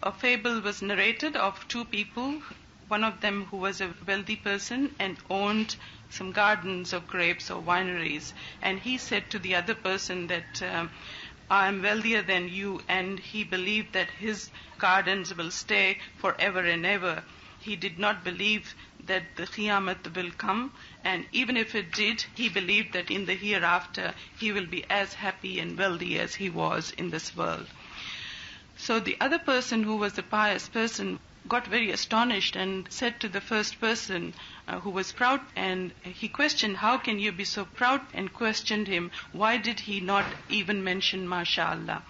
A fable was narrated of two people, one of them who was a wealthy person and owned some gardens of grapes or wineries. And he said to the other person that, I am wealthier than you, and he believed that his gardens will stay forever and ever. He did not believe that the Qiyamah will come, and even if it did, he believed that in the hereafter he will be as happy and wealthy as he was in this world. So the other person, who was the pious person, got very astonished and said to the first person who was proud, and he questioned, how can you be so proud? And questioned him, why did he not even mention MashaAllah?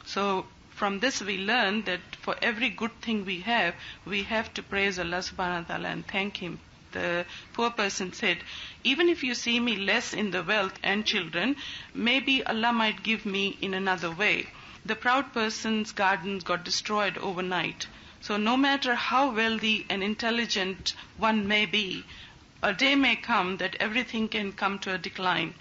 So from this we learn that for every good thing we have to praise Allah subhanahu wa ta'ala and thank Him. The poor person said, even if you see me less in the wealth and children, maybe Allah might give me in another way. The proud person's gardens got destroyed overnight. So no matter how wealthy and intelligent one may be, a day may come that everything can come to a decline.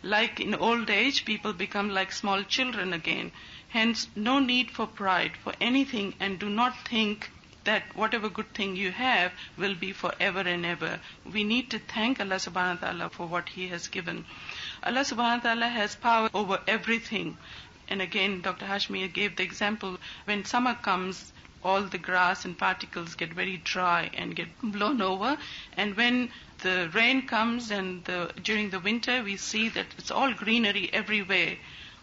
Like in old age, people become like small children again. Hence, no need for pride for anything, and do not think that whatever good thing you have will be forever and ever. We need to thank Allah subhanahu wa ta'ala for what He has given. Allah subhanahu wa ta'ala has power over everything. And again, Dr. Hashmi gave the example, when summer comes, all the grass and particles get very dry and get blown over. And when the rain comes and during the winter, we see that it's all greenery everywhere.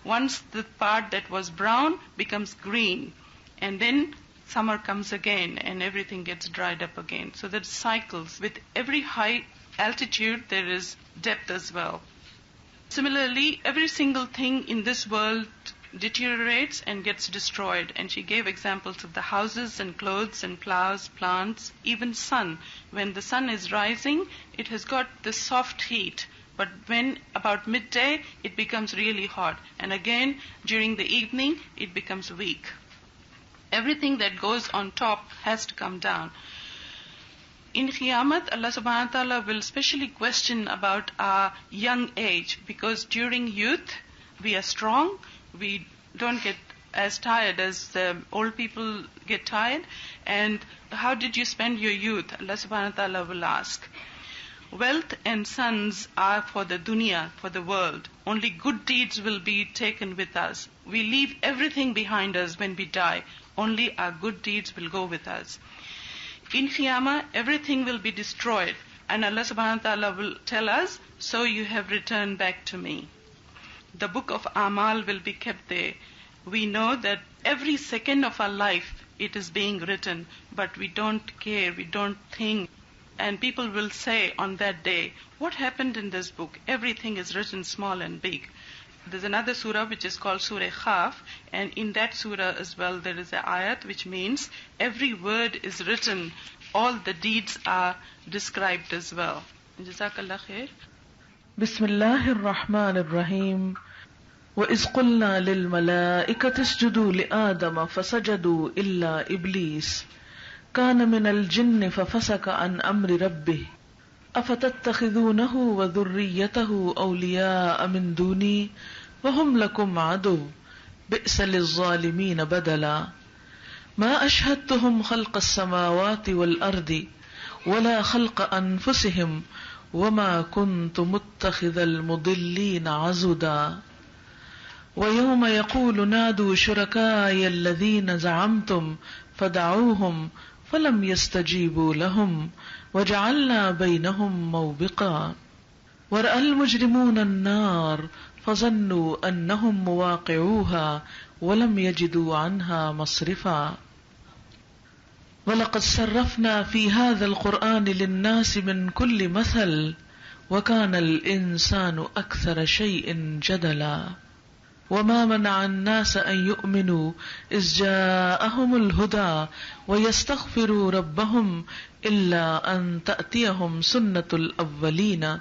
Once the part that was brown becomes green, and then summer comes again and everything gets dried up again. So there's cycles. With every high altitude, there is depth as well. Similarly, every single thing in this world deteriorates and gets destroyed. And she gave examples of the houses and clothes and flowers, plants, even sun. When the sun is rising, it has got this soft heat. But when about midday, it becomes really hot. And again, during the evening, it becomes weak. Everything that goes on top has to come down. In Qiyamah, Allah subhanahu wa ta'ala will specially question about our young age, because during youth, we are strong, we don't get as tired as the old people get tired. And how did you spend your youth? Allah subhanahu wa ta'ala will ask. Wealth and sons are for the dunya, for the world. Only good deeds will be taken with us. We leave everything behind us when we die. Only our good deeds will go with us. In Qiyamah, everything will be destroyed. And Allah subhanahu wa ta'ala will tell us, so you have returned back to me. The book of Amal will be kept there. We know that every second of our life, it is being written, but we don't care, we don't think. And people will say on that day, what happened in this book? Everything is written small and big. There's another surah which is called Surah Al Kahf, and in that surah as well there is an ayat which means every word is written, all the deeds are described as well. Jazakallah khair. Bismillahir Rahmanir Rahim. وَإِذْ قُلْنَا لِلْمَلَائِكَةِ اسْجُدُوا لِآدَمَ فَسَجَدُوا إِلَّا إِبْلِيسَ كَانَ مِنَ الْجِنِّ فَفَسَقَ عَنْ أَمْرِ رَبِّهِ أَفَتَتَّخِذُونَهُ وَذُرِّيَّتَهُ أَوْلِيَاءَ مِنْ دُونِي وَهُمْ لَكُمْ عَدُوٌّ بِئْسَ لِلظَّالِمِينَ بَدَلًا مَا أَشْهَدتُّهُمْ خَلْقَ السَّمَاوَاتِ وَالْأَرْضِ وَلَا خَلْقَ أَنفُسِهِمْ وَمَا كُنْتُ مُتَّخِذَ الْمُضِلِّينَ عَضُدًا وَيَوْمَ يَقُولُ نَادُوا شُرَكَائِيَ الَّذِينَ زَعَمْتُمْ فَدَعُوهُمْ فَلَمْ يَسْتَجِيبُوا لَهُمْ وَجَعَلْنَا بَيْنَهُمْ مَوْبِقًا وَرَأَى الْمُجْرِمُونَ النَّارَ فَظَنُّوا أَنَّهُمْ مُوَاقِعُوهَا وَلَمْ يَجِدُوا عَنْهَا مَصْرِفًا وَلَقَدْ صَرَّفْنَا فِي هَذَا الْقُرْآنِ لِلنَّاسِ مِنْ كُلِّ مَثَلٍ وَكَانَ الْإِنسَانُ أَكْثَرَ شَيْءٍ جَدَلًا وَمَا مَنَعَ النَّاسَ أَن يُؤْمِنُوا إِذْ جَاءَهُمُ الْهُدَى وَيَسْتَغْفِرُوا رَبَّهُمْ إِلَّا أَن تَأْتِيَهُمْ سُنَّةُ الْأَوَّلِينَ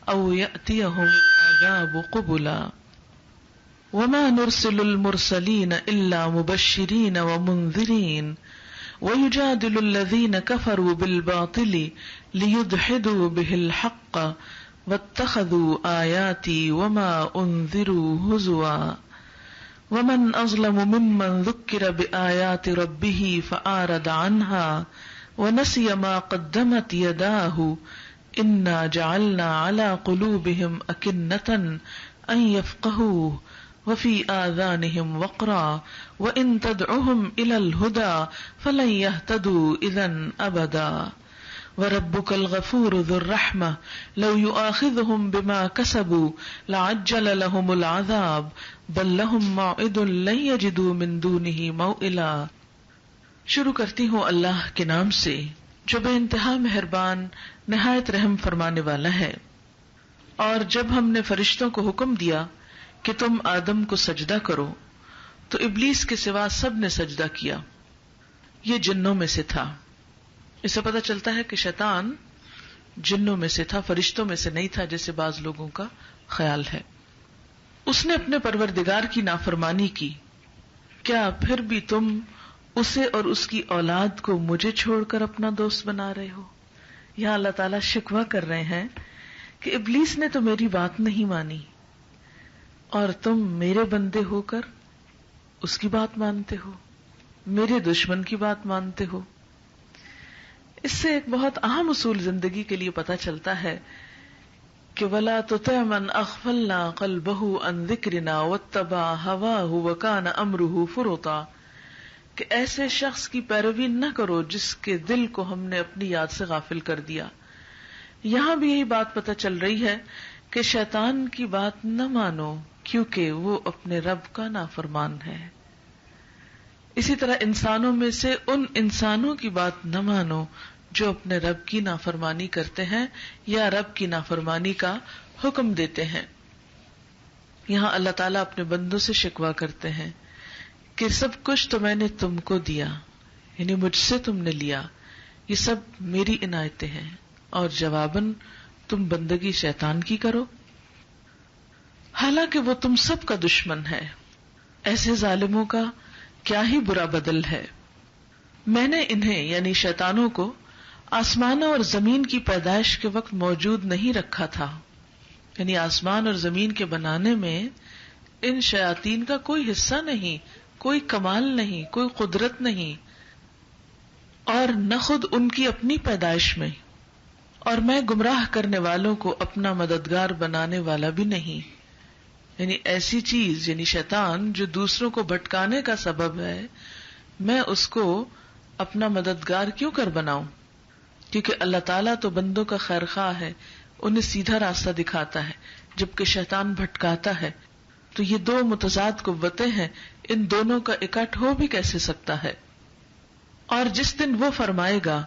أَوْ يَأْتِيَهُمُ الْعَذَابُ قُبُلًا وَمَا نُرْسِلُ الْمُرْسَلِينَ إِلَّا مُبَشِّرِينَ وَمُنذِرِينَ وَيُجَادِلُ الَّذِينَ كَفَرُوا بِالْبَاطِلِ لِيُدْحِضُوا بِهِ الْحَقَّ وَاتَّخَذُوا آيَاتِي وَمَا أُنذِرُوا هُزُوًا ومن اظلم ممن ذکر بآیات ربہ فأعرض عنها ونسی ما قدمت یداہ انا جعلنا على قلوبهم اکنۃ ان یفقہوہ وفی آذانہم وقرا وان تدعوہم الی الہدى فلن یہتدوا اذا ابدا وَرَبُّكَ الْغَفُورُ ذُو الرَّحْمَةِ لَوْ يُؤَاخِذُهُم بِمَا كَسَبُوا لَعَجَّلَ لَهُمُ الْعَذَابَ بَل لَّهُم مَّوْعِدٌ لَّن يَجِدُوا مِن دُونِهِ مَوْئِلًا۔ شروع کرتی ہوں اللہ کے نام سے جو بے انتہا مہربان نہایت رحم فرمانے والا ہے۔ اور جب ہم نے فرشتوں کو حکم دیا کہ تم آدم کو سجدہ کرو تو ابلیس کے سوا سب نے سجدہ کیا، یہ جنوں میں سے تھا۔ اس سے پتہ چلتا ہے کہ شیطان جنوں میں سے تھا، فرشتوں میں سے نہیں تھا جیسے بعض لوگوں کا خیال ہے۔ اس نے اپنے پروردگار کی نافرمانی کی، کیا پھر بھی تم اسے اور اس کی اولاد کو مجھے چھوڑ کر اپنا دوست بنا رہے ہو؟ یہاں اللہ تعالیٰ شکوہ کر رہے ہیں کہ ابلیس نے تو میری بات نہیں مانی اور تم میرے بندے ہو کر اس کی بات مانتے ہو، میرے دشمن کی بات مانتے ہو۔ اس سے ایک بہت اہم اصول زندگی کے لیے پتہ چلتا ہے کہ وَلَا تُطِعْ مَنْ أَغْفَلْنَا قَلْبَهُ عَنْ ذِكْرِنَا وَاتَّبَعَ هَوَاهُ وَكَانَ أَمْرُهُ فُرُطًا، کہ ایسے شخص کی پیروی نہ کرو جس کے دل کو ہم نے اپنی یاد سے غافل کر دیا۔ یہاں بھی یہی بات پتہ چل رہی ہے کہ شیطان کی بات نہ مانو کیونکہ وہ اپنے رب کا نافرمان ہے۔ اسی طرح انسانوں میں سے ان انسانوں کی بات نہ مانو جو اپنے رب کی نافرمانی کرتے ہیں یا رب کی نافرمانی کا حکم دیتے ہیں۔ یہاں اللہ تعالیٰ اپنے بندوں سے شکوہ کرتے ہیں کہ سب کچھ تو میں نے تم کو دیا، یعنی مجھ سے تم نے لیا، یہ سب میری عنایتیں ہیں، اور جواباً تم بندگی شیطان کی کرو، حالانکہ وہ تم سب کا دشمن ہے۔ ایسے ظالموں کا کیا ہی برا بدل ہے۔ میں نے انہیں یعنی شیطانوں کو آسمانوں اور زمین کی پیدائش کے وقت موجود نہیں رکھا تھا، یعنی آسمان اور زمین کے بنانے میں ان شیاطین کا کوئی حصہ نہیں، کوئی کمال نہیں، کوئی قدرت نہیں، اور نہ خود ان کی اپنی پیدائش میں، اور میں گمراہ کرنے والوں کو اپنا مددگار بنانے والا بھی نہیں۔ یعنی ایسی چیز یعنی شیطان جو دوسروں کو بھٹکانے کا سبب ہے، میں اس کو اپنا مددگار کیوں کر بناؤں؟ کیونکہ اللہ تعالیٰ تو بندوں کا خیر خواہ ہے، انہیں سیدھا راستہ دکھاتا ہے، جبکہ شیطان بھٹکاتا ہے۔ تو یہ دو متضاد قوتیں ہیں، ان دونوں کا اکٹھ ہو بھی کیسے سکتا ہے؟ اور جس دن وہ فرمائے گا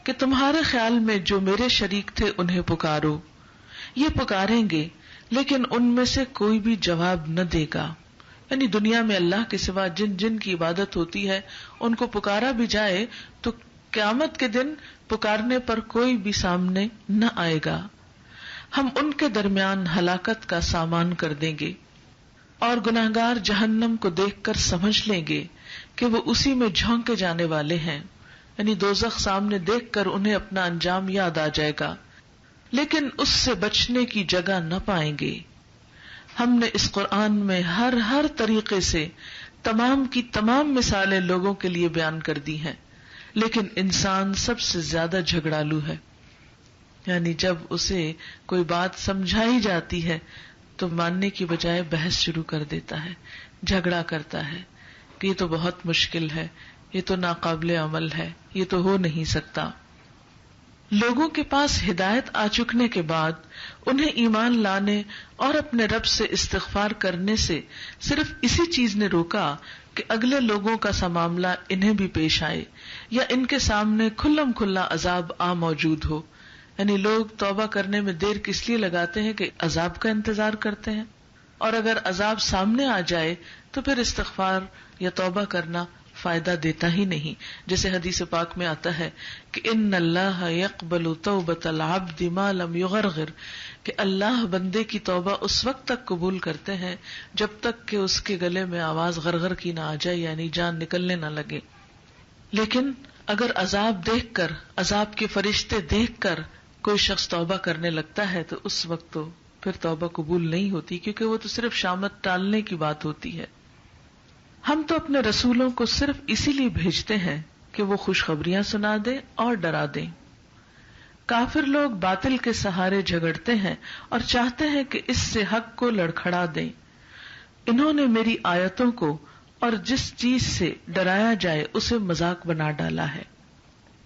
کہ تمہارے خیال میں جو میرے شریک تھے انہیں پکارو، یہ پکاریں گے لیکن ان میں سے کوئی بھی جواب نہ دے گا۔ یعنی دنیا میں اللہ کے سوا جن جن کی عبادت ہوتی ہے ان کو پکارا بھی جائے تو قیامت کے دن پکارنے پر کوئی بھی سامنے نہ آئے گا۔ ہم ان کے درمیان ہلاکت کا سامان کر دیں گے، اور گناہگار جہنم کو دیکھ کر سمجھ لیں گے کہ وہ اسی میں جھونکے جانے والے ہیں، یعنی دوزخ سامنے دیکھ کر انہیں اپنا انجام یاد آ جائے گا، لیکن اس سے بچنے کی جگہ نہ پائیں گے۔ ہم نے اس قرآن میں ہر طریقے سے تمام کی تمام مثالیں لوگوں کے لیے بیان کر دی ہیں، لیکن انسان سب سے زیادہ جھگڑالو ہے۔ یعنی جب اسے کوئی بات سمجھائی جاتی ہے تو ماننے کی بجائے بحث شروع کر دیتا ہے، جھگڑا کرتا ہے کہ یہ تو بہت مشکل ہے، یہ تو ناقابل عمل ہے، یہ تو ہو نہیں سکتا۔ لوگوں کے پاس ہدایت آ چکنے کے بعد انہیں ایمان لانے اور اپنے رب سے استغفار کرنے سے صرف اسی چیز نے روکا کہ اگلے لوگوں کا سا معاملہ انہیں بھی پیش آئے یا ان کے سامنے کھلم کھلا عذاب آ موجود ہو۔ یعنی لوگ توبہ کرنے میں دیر کس لیے لگاتے ہیں کہ عذاب کا انتظار کرتے ہیں، اور اگر عذاب سامنے آ جائے تو پھر استغفار یا توبہ کرنا فائدہ دیتا ہی نہیں۔ جیسے حدیث پاک میں آتا ہے کہ ان اللہ یقبل توبۃ العبد ما لم یغرغر، کہ اللہ بندے کی توبہ اس وقت تک قبول کرتے ہیں جب تک کہ اس کے گلے میں آواز غرغر کی نہ آ جائے، یعنی جان نکلنے نہ لگے۔ لیکن اگر عذاب دیکھ کر، عذاب کے فرشتے دیکھ کر کوئی شخص توبہ کرنے لگتا ہے تو اس وقت تو پھر توبہ قبول نہیں ہوتی، کیونکہ وہ تو صرف شامت ٹالنے کی بات ہوتی ہے۔ ہم تو اپنے رسولوں کو صرف اسی لیے بھیجتے ہیں کہ وہ خوشخبریاں سنا دیں اور ڈرا دیں. کافر لوگ باطل کے سہارے جھگڑتے ہیں اور چاہتے ہیں کہ اس سے حق کو لڑکھڑا دیں. انہوں نے میری آیتوں کو اور جس چیز سے ڈرایا جائے اسے مذاق بنا ڈالا ہے.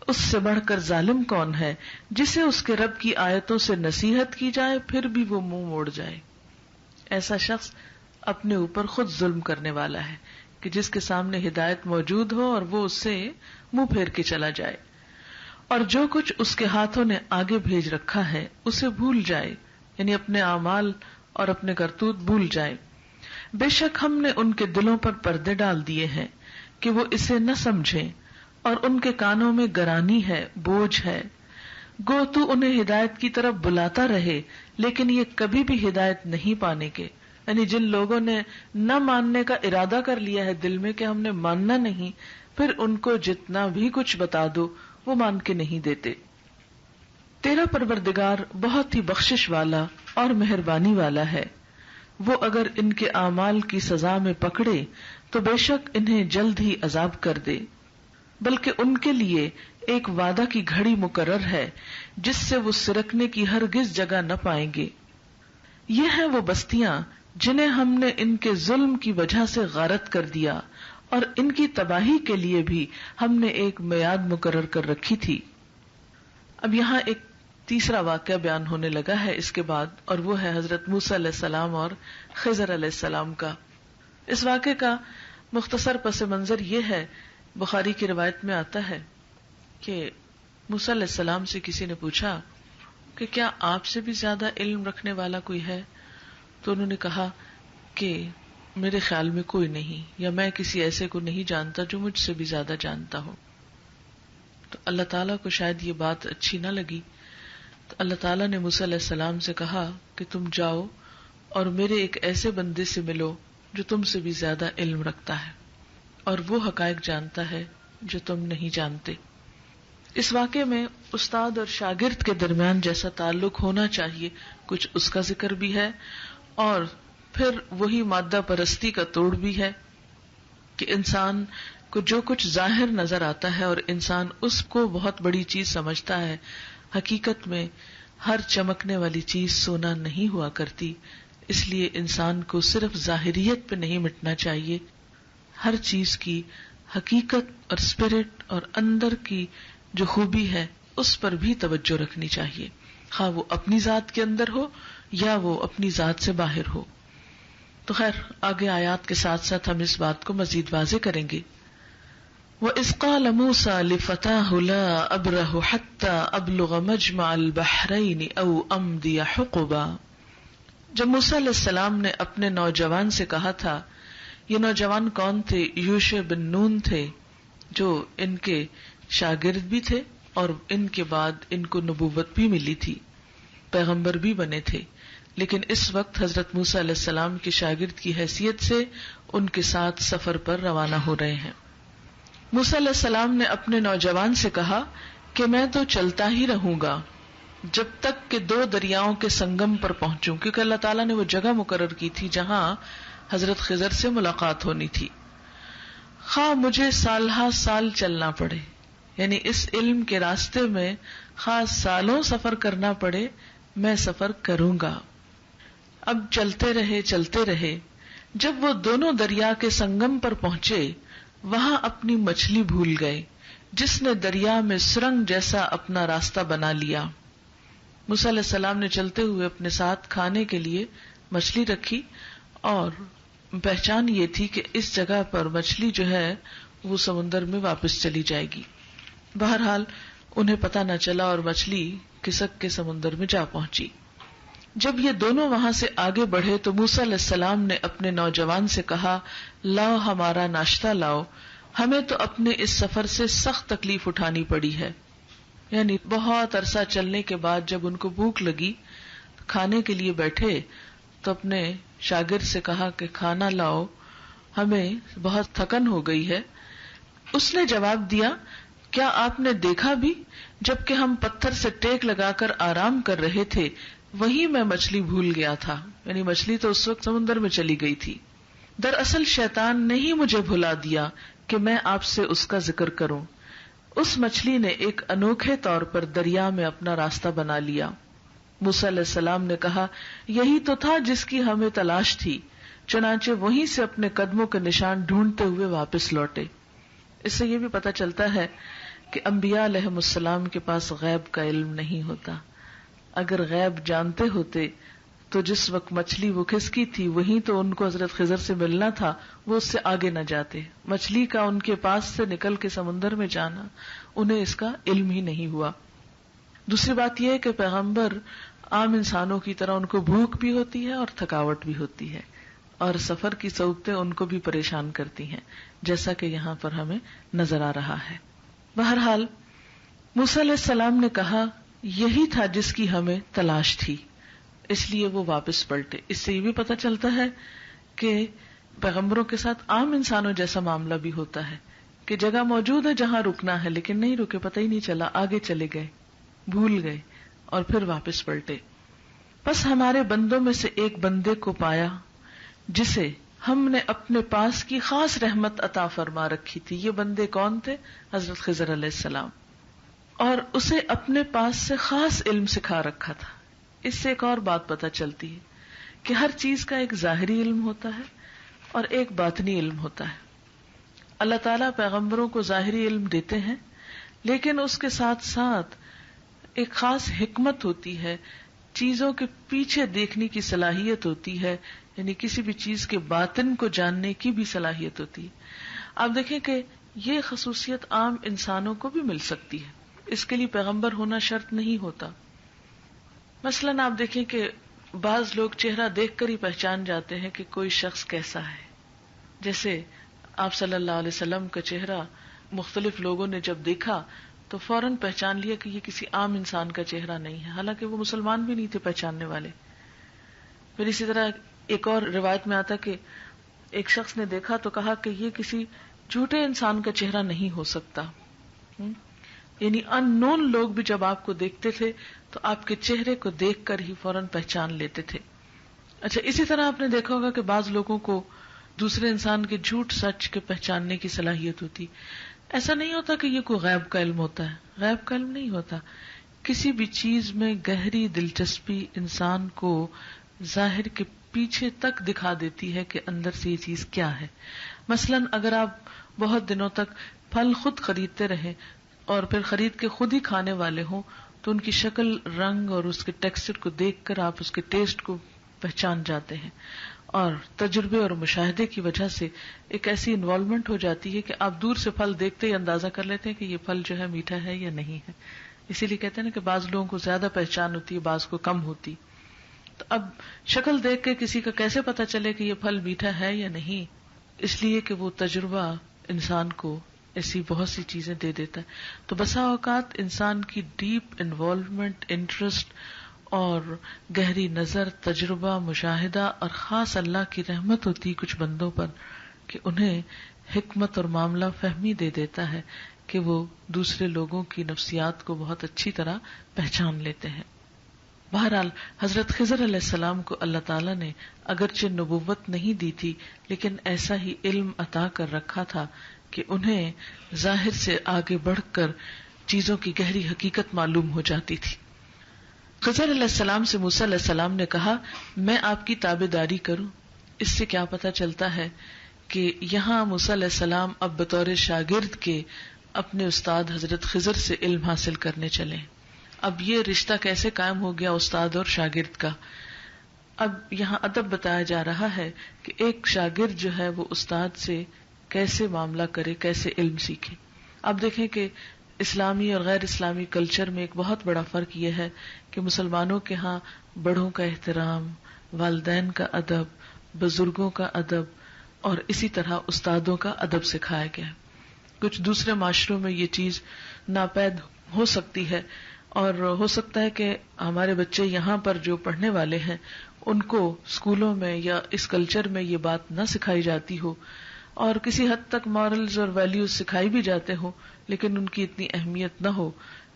اس سے بڑھ کر ظالم کون ہے جسے اس کے رب کی آیتوں سے نصیحت کی جائے پھر بھی وہ منہ موڑ جائے. ایسا شخص اپنے اوپر خود ظلم کرنے والا ہے کہ جس کے سامنے ہدایت موجود ہو اور وہ اس سے منہ پھیر کے چلا جائے، اور جو کچھ اس کے ہاتھوں نے آگے بھیج رکھا ہے اسے بھول جائے، یعنی اپنے اعمال اور اپنے کرتوت بھول جائے. بے شک ہم نے ان کے دلوں پر پردے ڈال دیے ہیں کہ وہ اسے نہ سمجھیں، اور ان کے کانوں میں گرانی ہے، بوجھ ہے. گو تو انہیں ہدایت کی طرف بلاتا رہے لیکن یہ کبھی بھی ہدایت نہیں پانے کے. یعنی جن لوگوں نے نہ ماننے کا ارادہ کر لیا ہے دل میں کہ ہم نے ماننا نہیں، پھر ان کو جتنا بھی کچھ بتا دو وہ مان کے نہیں دیتے. تیرا پروردگار بہت ہی بخشش والا اور مہربانی والا ہے. وہ اگر ان کے اعمال کی سزا میں پکڑے تو بے شک انہیں جلد ہی عذاب کر دے، بلکہ ان کے لیے ایک وعدہ کی گھڑی مقرر ہے جس سے وہ سرکنے کی ہرگز جگہ نہ پائیں گے. یہ ہیں وہ بستیاں جنہیں ہم نے ان کے ظلم کی وجہ سے غارت کر دیا، اور ان کی تباہی کے لیے بھی ہم نے ایک میعاد مقرر کر رکھی تھی. اب یہاں ایک تیسرا واقعہ بیان ہونے لگا ہے اس کے بعد، اور وہ ہے حضرت موسیٰ علیہ السلام اور خضر علیہ السلام کا. اس واقعے کا مختصر پس منظر یہ ہے، بخاری کی روایت میں آتا ہے کہ موسیٰ علیہ السلام سے کسی نے پوچھا کہ کیا آپ سے بھی زیادہ علم رکھنے والا کوئی ہے؟ تو انہوں نے کہا کہ میرے خیال میں کوئی نہیں، یا میں کسی ایسے کو نہیں جانتا جو مجھ سے بھی زیادہ جانتا ہو. تو اللہ تعالیٰ کو شاید یہ بات اچھی نہ لگی، تو اللہ تعالیٰ نے موسیٰ علیہ السلام سے کہا کہ تم جاؤ اور میرے ایک ایسے بندے سے ملو جو تم سے بھی زیادہ علم رکھتا ہے اور وہ حقائق جانتا ہے جو تم نہیں جانتے. اس واقعے میں استاد اور شاگرد کے درمیان جیسا تعلق ہونا چاہیے کچھ اس کا ذکر بھی ہے، اور پھر وہی مادہ پرستی کا توڑ بھی ہے کہ انسان کو جو کچھ ظاہر نظر آتا ہے اور انسان اس کو بہت بڑی چیز سمجھتا ہے، حقیقت میں ہر چمکنے والی چیز سونا نہیں ہوا کرتی. اس لیے انسان کو صرف ظاہریت پہ نہیں مٹنا چاہیے، ہر چیز کی حقیقت اور اسپرٹ اور اندر کی جو خوبی ہے اس پر بھی توجہ رکھنی چاہیے، خواہ وہ اپنی ذات کے اندر ہو یا وہ اپنی ذات سے باہر ہو. تو خیر آگے آیات کے ساتھ ساتھ ہم اس بات کو مزید واضح کریں گے. وَإِذْ قَالَ مُوسَى لِفَتَاهُ لَا أَبْرَحُ حَتَّى أَبْلُغَ مَجْمَعَ الْبَحْرَيْنِ أَوْ أَمْضِيَ حُقُبًا. جب موسیٰ علیہ السلام نے اپنے نوجوان سے کہا تھا، یہ نوجوان کون تھے؟ یوشع بن نون تھے، جو ان کے شاگرد بھی تھے اور ان کے بعد ان کو نبوت بھی ملی تھی، پیغمبر بھی بنے تھے، لیکن اس وقت حضرت موسیٰ علیہ السلام کے شاگرد کی حیثیت سے ان کے ساتھ سفر پر روانہ ہو رہے ہیں. موسیٰ علیہ السلام نے اپنے نوجوان سے کہا کہ میں تو چلتا ہی رہوں گا جب تک کہ دو دریاؤں کے سنگم پر پہنچوں، کیونکہ اللہ تعالیٰ نے وہ جگہ مقرر کی تھی جہاں حضرت خضر سے ملاقات ہونی تھی. خواہ مجھے سال ہا سال چلنا پڑے، یعنی اس علم کے راستے میں خاص سالوں سفر کرنا پڑے، میں سفر کروں گا. اب چلتے رہے. جب وہ دونوں دریا کے سنگم پر پہنچے وہاں اپنی مچھلی بھول گئے جس نے دریا میں سرنگ جیسا اپنا راستہ بنا لیا. موسیٰ علیہ السلام نے چلتے ہوئے اپنے ساتھ کھانے کے لیے مچھلی رکھی، اور پہچان یہ تھی کہ اس جگہ پر مچھلی جو ہے وہ سمندر میں واپس چلی جائے گی. بہرحال انہیں پتہ نہ چلا اور مچھلی کھسک کے سمندر میں جا پہنچی. جب یہ دونوں وہاں سے آگے بڑھے تو موسیٰ علیہ السلام نے اپنے نوجوان سے کہا، لاؤ ہمارا ناشتہ لاؤ، ہمیں تو اپنے اس سفر سے سخت تکلیف اٹھانی پڑی ہے. یعنی بہت عرصہ چلنے کے بعد جب ان کو بھوک لگی، کھانے کے لیے بیٹھے تو اپنے شاگرد سے کہا کہ کھانا لاؤ، ہمیں بہت تھکن ہو گئی ہے. اس نے جواب دیا، کیا آپ نے دیکھا بھی جبکہ ہم پتھر سے ٹیک لگا کر آرام کر رہے تھے وہیں میں مچھلی بھول گیا تھا. یعنی مچھلی تو اس وقت سمندر میں چلی گئی تھی. دراصل شیطان نے ہی مجھے بھلا دیا کہ میں آپ سے اس کا ذکر کروں. اس مچھلی نے ایک انوکھے طور پر دریا میں اپنا راستہ بنا لیا. موسیٰ علیہ السلام نے کہا یہی تو تھا جس کی ہمیں تلاش تھی، چنانچہ وہیں سے اپنے قدموں کے نشان ڈھونڈتے ہوئے واپس لوٹے. اس سے یہ بھی پتہ چلتا ہے کہ انبیاء علیہم السلام کے پاس غیب کا علم نہیں ہوتا. اگر غیب جانتے ہوتے تو جس وقت مچھلی وہ کھسکی تھی وہیں تو ان کو حضرت خضر سے ملنا تھا، وہ اس سے آگے نہ جاتے. مچھلی کا ان کے پاس سے نکل کے سمندر میں جانا انہیں اس کا علم ہی نہیں ہوا. دوسری بات یہ ہے کہ پیغمبر عام انسانوں کی طرح ان کو بھوک بھی ہوتی ہے اور تھکاوٹ بھی ہوتی ہے، اور سفر کی صعوبتیں ان کو بھی پریشان کرتی ہیں، جیسا کہ یہاں پر ہمیں نظر آ رہا ہے. بہرحال موسیٰ علیہ السلام نے کہا یہی تھا جس کی ہمیں تلاش تھی، اس لیے وہ واپس پلٹے. اس سے یہ بھی پتہ چلتا ہے کہ پیغمبروں کے ساتھ عام انسانوں جیسا معاملہ بھی ہوتا ہے کہ جگہ موجود ہے جہاں رکنا ہے لیکن نہیں رکے، پتہ ہی نہیں چلا، آگے چلے گئے، بھول گئے اور پھر واپس پلٹے. بس ہمارے بندوں میں سے ایک بندے کو پایا جسے ہم نے اپنے پاس کی خاص رحمت عطا فرما رکھی تھی. یہ بندے کون تھے؟ حضرت خضر علیہ السلام. اور اسے اپنے پاس سے خاص علم سکھا رکھا تھا. اس سے ایک اور بات پتہ چلتی ہے کہ ہر چیز کا ایک ظاہری علم ہوتا ہے اور ایک باطنی علم ہوتا ہے. اللہ تعالیٰ پیغمبروں کو ظاہری علم دیتے ہیں لیکن اس کے ساتھ ساتھ ایک خاص حکمت ہوتی ہے، چیزوں کے پیچھے دیکھنے کی صلاحیت ہوتی ہے، یعنی کسی بھی چیز کے باطن کو جاننے کی بھی صلاحیت ہوتی ہے. آپ دیکھیں کہ یہ خصوصیت عام انسانوں کو بھی مل سکتی ہے، اس کے لیے پیغمبر ہونا شرط نہیں ہوتا. مثلاً آپ دیکھیں کہ بعض لوگ چہرہ دیکھ کر ہی پہچان جاتے ہیں کہ کوئی شخص کیسا ہے. جیسے آپ صلی اللہ علیہ وسلم کا چہرہ مختلف لوگوں نے جب دیکھا تو فوراً پہچان لیا کہ یہ کسی عام انسان کا چہرہ نہیں ہے، حالانکہ وہ مسلمان بھی نہیں تھے پہچاننے والے. پھر اسی طرح ایک اور روایت میں آتا کہ ایک شخص نے دیکھا تو کہا کہ یہ کسی جھوٹے انسان کا چہرہ نہیں ہو سکتا. یعنی ان نون لوگ بھی جب آپ کو دیکھتے تھے تو آپ کے چہرے کو دیکھ کر ہی فوراً پہچان لیتے تھے. اچھا، اسی طرح آپ نے دیکھا ہوگا کہ بعض لوگوں کو دوسرے انسان کے جھوٹ سچ کے پہچاننے کی صلاحیت ہوتی. ایسا نہیں ہوتا کہ یہ کوئی غیب کا علم ہوتا ہے، غیب کا علم نہیں ہوتا. کسی بھی چیز میں گہری دلچسپی انسان کو ظاہر کے پیچھے تک دکھا دیتی ہے کہ اندر سے یہ چیز کیا ہے. مثلاً اگر آپ بہت دنوں تک پھل خود خریدتے رہیں اور پھر خرید کے خود ہی کھانے والے ہوں تو ان کی شکل، رنگ اور اس کے ٹیکسچر کو دیکھ کر آپ اس کے ٹیسٹ کو پہچان جاتے ہیں. اور تجربے اور مشاہدے کی وجہ سے ایک ایسی انوالومنٹ ہو جاتی ہے کہ آپ دور سے پھل دیکھتے ہی اندازہ کر لیتے ہیں کہ یہ پھل جو ہے میٹھا ہے یا نہیں ہے. اسی لیے کہتے ہیں نا کہ بعض لوگوں کو زیادہ پہچان ہوتی ہے، بعض کو کم ہوتی. تو اب شکل دیکھ کے کسی کا کیسے پتا چلے کہ یہ پھل میٹھا ہے یا نہیں؟ اس لیے کہ وہ تجربہ انسان کو ایسی بہت سی چیزیں دے دیتا ہے. تو بسا اوقات انسان کی ڈیپ انوالومنٹ، انٹرسٹ اور گہری نظر، تجربہ، مشاہدہ اور خاص اللہ کی رحمت ہوتی ہے کچھ بندوں پر کہ انہیں حکمت اور معاملہ فہمی دے دیتا ہے کہ وہ دوسرے لوگوں کی نفسیات کو بہت اچھی طرح پہچان لیتے ہیں. بہرحال حضرت خضر علیہ السلام کو اللہ تعالیٰ نے اگرچہ نبوت نہیں دی تھی لیکن ایسا ہی علم عطا کر رکھا تھا کہ انہیں ظاہر سے آگے بڑھ کر چیزوں کی گہری حقیقت معلوم ہو جاتی تھی. خضر علیہ السلام سے موسیٰ علیہ السلام نے کہا میں آپ کی تابعداری کروں. اس سے کیا پتہ چلتا ہے کہ یہاں موسیٰ علیہ السلام اب بطور شاگرد کے اپنے استاد حضرت خضر سے علم حاصل کرنے چلے. اب یہ رشتہ کیسے قائم ہو گیا استاد اور شاگرد کا؟ اب یہاں ادب بتایا جا رہا ہے کہ ایک شاگرد جو ہے وہ استاد سے کیسے معاملہ کرے، کیسے علم سیکھے. اب دیکھیں کہ اسلامی اور غیر اسلامی کلچر میں ایک بہت بڑا فرق یہ ہے کہ مسلمانوں کے ہاں بڑوں کا احترام، والدین کا ادب، بزرگوں کا ادب اور اسی طرح استادوں کا ادب سکھایا گیا ہے. کچھ دوسرے معاشروں میں یہ چیز ناپید ہو سکتی ہے اور ہو سکتا ہے کہ ہمارے بچے یہاں پر جو پڑھنے والے ہیں ان کو اسکولوں میں یا اس کلچر میں یہ بات نہ سکھائی جاتی ہو اور کسی حد تک مورلز اور ویلیوز سکھائی بھی جاتے ہوں لیکن ان کی اتنی اہمیت نہ ہو.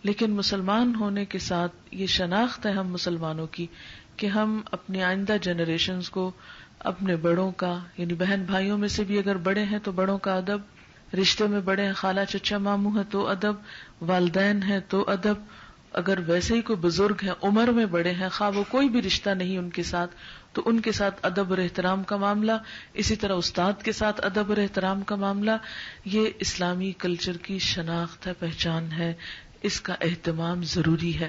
لیکن مسلمان ہونے کے ساتھ یہ شناخت ہے ہم مسلمانوں کی کہ ہم اپنی آئندہ جنریشنز کو اپنے بڑوں کا، یعنی بہن بھائیوں میں سے بھی اگر بڑے ہیں تو بڑوں کا ادب، رشتے میں بڑے ہیں، خالہ چچا ماموں ہے تو ادب، والدین ہیں تو ادب، اگر ویسے ہی کوئی بزرگ ہیں، عمر میں بڑے ہیں، خواہ وہ کوئی بھی رشتہ نہیں ان کے ساتھ، تو ان کے ساتھ ادب اور احترام کا معاملہ، اسی طرح استاد کے ساتھ ادب اور احترام کا معاملہ، یہ اسلامی کلچر کی شناخت ہے، پہچان ہے، اس کا اہتمام ضروری ہے.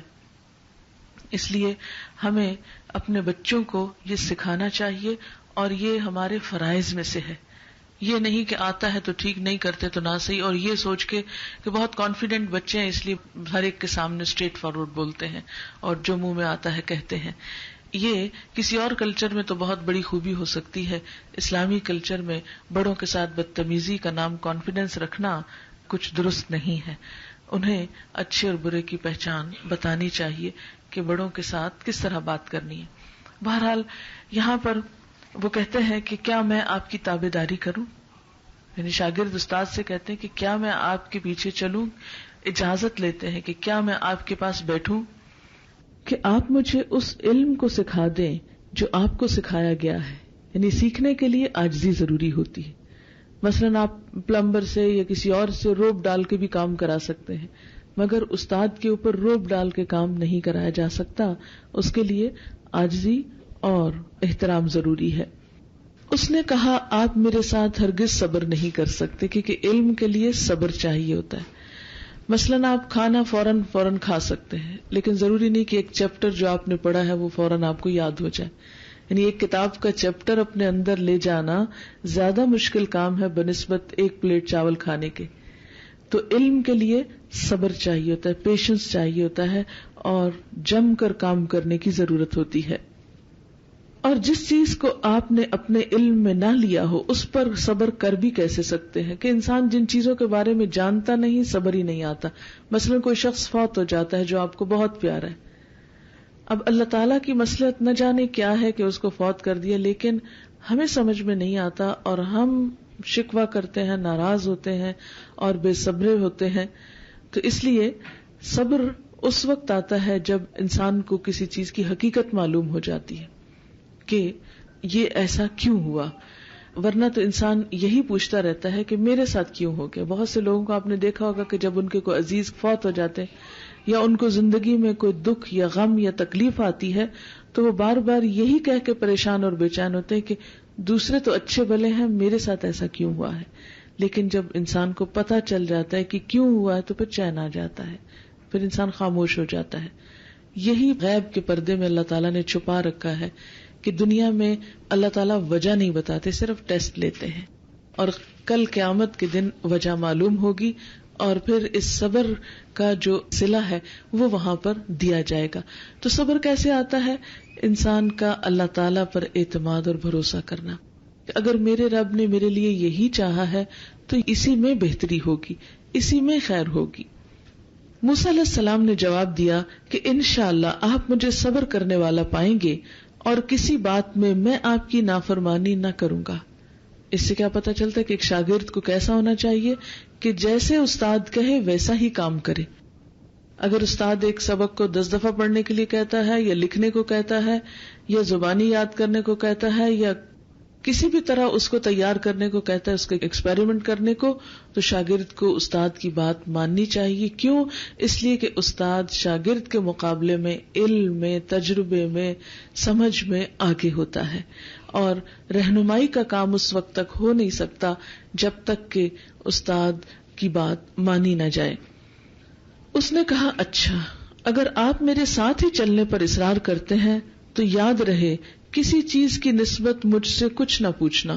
اس لیے ہمیں اپنے بچوں کو یہ سکھانا چاہیے، اور یہ ہمارے فرائض میں سے ہے. یہ نہیں کہ آتا ہے تو ٹھیک، نہیں کرتے تو نہ صحیح، اور یہ سوچ کے کہ بہت کانفیڈنٹ بچے ہیں اس لیے ہر ایک کے سامنے اسٹریٹ فارورڈ بولتے ہیں اور جو منہ میں آتا ہے کہتے ہیں. یہ کسی اور کلچر میں تو بہت بڑی خوبی ہو سکتی ہے، اسلامی کلچر میں بڑوں کے ساتھ بدتمیزی کا نام کانفیڈنس رکھنا کچھ درست نہیں ہے. انہیں اچھے اور برے کی پہچان بتانی چاہیے کہ بڑوں کے ساتھ کس طرح بات کرنی ہے. بہرحال یہاں پر وہ کہتے ہیں کہ کیا میں آپ کی تابعداری کروں، یعنی شاگرد استاد سے کہتے ہیں کہ کیا میں آپ کے پیچھے چلوں، اجازت لیتے ہیں کہ کیا میں آپ کے پاس بیٹھوں کہ آپ مجھے اس علم کو سکھا دیں جو آپ کو سکھایا گیا ہے. یعنی سیکھنے کے لیے عاجزی ضروری ہوتی ہے. مثلاً آپ پلمبر سے یا کسی اور سے روپ ڈال کے بھی کام کرا سکتے ہیں، مگر استاد کے اوپر روپ ڈال کے کام نہیں کرایا جا سکتا. اس کے لیے عاجزی اور احترام ضروری ہے. اس نے کہا آپ میرے ساتھ ہرگز صبر نہیں کر سکتے کیونکہ علم کے لیے صبر چاہیے ہوتا ہے. مثلاً آپ کھانا فوراً کھا سکتے ہیں، لیکن ضروری نہیں کہ ایک چیپٹر جو آپ نے پڑھا ہے وہ فوراً آپ کو یاد ہو جائے. یعنی ایک کتاب کا چیپٹر اپنے اندر لے جانا زیادہ مشکل کام ہے بنسبت ایک پلیٹ چاول کھانے کے. تو علم کے لیے صبر چاہیے ہوتا ہے، پیشنس چاہیے ہوتا ہے، اور جم کر کام کرنے کی ضرورت ہوتی ہے. اور جس چیز کو آپ نے اپنے علم میں نہ لیا ہو اس پر صبر کر بھی کیسے سکتے ہیں کہ انسان جن چیزوں کے بارے میں جانتا نہیں، صبر ہی نہیں آتا. مثلا کوئی شخص فوت ہو جاتا ہے جو آپ کو بہت پیارا ہے، اب اللہ تعالیٰ کی مصلحت نہ جانے کیا ہے کہ اس کو فوت کر دیا، لیکن ہمیں سمجھ میں نہیں آتا اور ہم شکوہ کرتے ہیں، ناراض ہوتے ہیں اور بے صبرے ہوتے ہیں. تو اس لیے صبر اس وقت آتا ہے جب انسان کو کسی چیز کی حقیقت معلوم ہو جاتی ہے کہ یہ ایسا کیوں ہوا، ورنہ تو انسان یہی پوچھتا رہتا ہے کہ میرے ساتھ کیوں ہو گیا. بہت سے لوگوں کو آپ نے دیکھا ہوگا کہ جب ان کے کوئی عزیز فوت ہو جاتے ہیں یا ان کو زندگی میں کوئی دکھ یا غم یا تکلیف آتی ہے تو وہ بار بار یہی کہہ کے پریشان اور بے چین ہوتے ہیں کہ دوسرے تو اچھے بھلے ہیں، میرے ساتھ ایسا کیوں ہوا ہے. لیکن جب انسان کو پتہ چل جاتا ہے کہ کیوں ہوا ہے تو پھر چین آ جاتا ہے، پھر انسان خاموش ہو جاتا ہے. یہی غیب کے پردے میں اللہ تعالیٰ نے چھپا رکھا ہے کہ دنیا میں اللہ تعالیٰ وجہ نہیں بتاتے، صرف ٹیسٹ لیتے ہیں، اور کل قیامت کے دن وجہ معلوم ہوگی اور پھر اس صبر کا جو صلہ ہے وہ وہاں پر دیا جائے گا. تو صبر کیسے آتا ہے؟ انسان کا اللہ تعالیٰ پر اعتماد اور بھروسہ کرنا. اگر میرے رب نے میرے لیے یہی چاہا ہے تو اسی میں بہتری ہوگی، اسی میں خیر ہوگی. موسیٰ علیہ السلام نے جواب دیا کہ انشاءاللہ آپ مجھے صبر کرنے والا پائیں گے اور کسی بات میں آپ کی نافرمانی نہ کروں گا. اس سے کیا پتہ چلتا ہے کہ ایک شاگرد کو کیسا ہونا چاہیے کہ جیسے استاد کہے ویسا ہی کام کرے. اگر استاد ایک سبق کو 10 دفعہ پڑھنے کے لیے کہتا ہے یا لکھنے کو کہتا ہے یا زبانی یاد کرنے کو کہتا ہے یا کسی بھی طرح اس کو تیار کرنے کو کہتا ہے، اس کے ایکسپیریمنٹ کرنے کو، تو شاگرد کو استاد کی بات ماننی چاہیے. کیوں؟ اس لیے کہ استاد شاگرد کے مقابلے میں علم میں، تجربے میں، سمجھ میں آگے ہوتا ہے، اور رہنمائی کا کام اس وقت تک ہو نہیں سکتا جب تک کہ استاد کی بات مانی نہ جائے. اس نے کہا اچھا، اگر آپ میرے ساتھ ہی چلنے پر اصرار کرتے ہیں تو یاد رہے کسی چیز کی نسبت مجھ سے کچھ نہ پوچھنا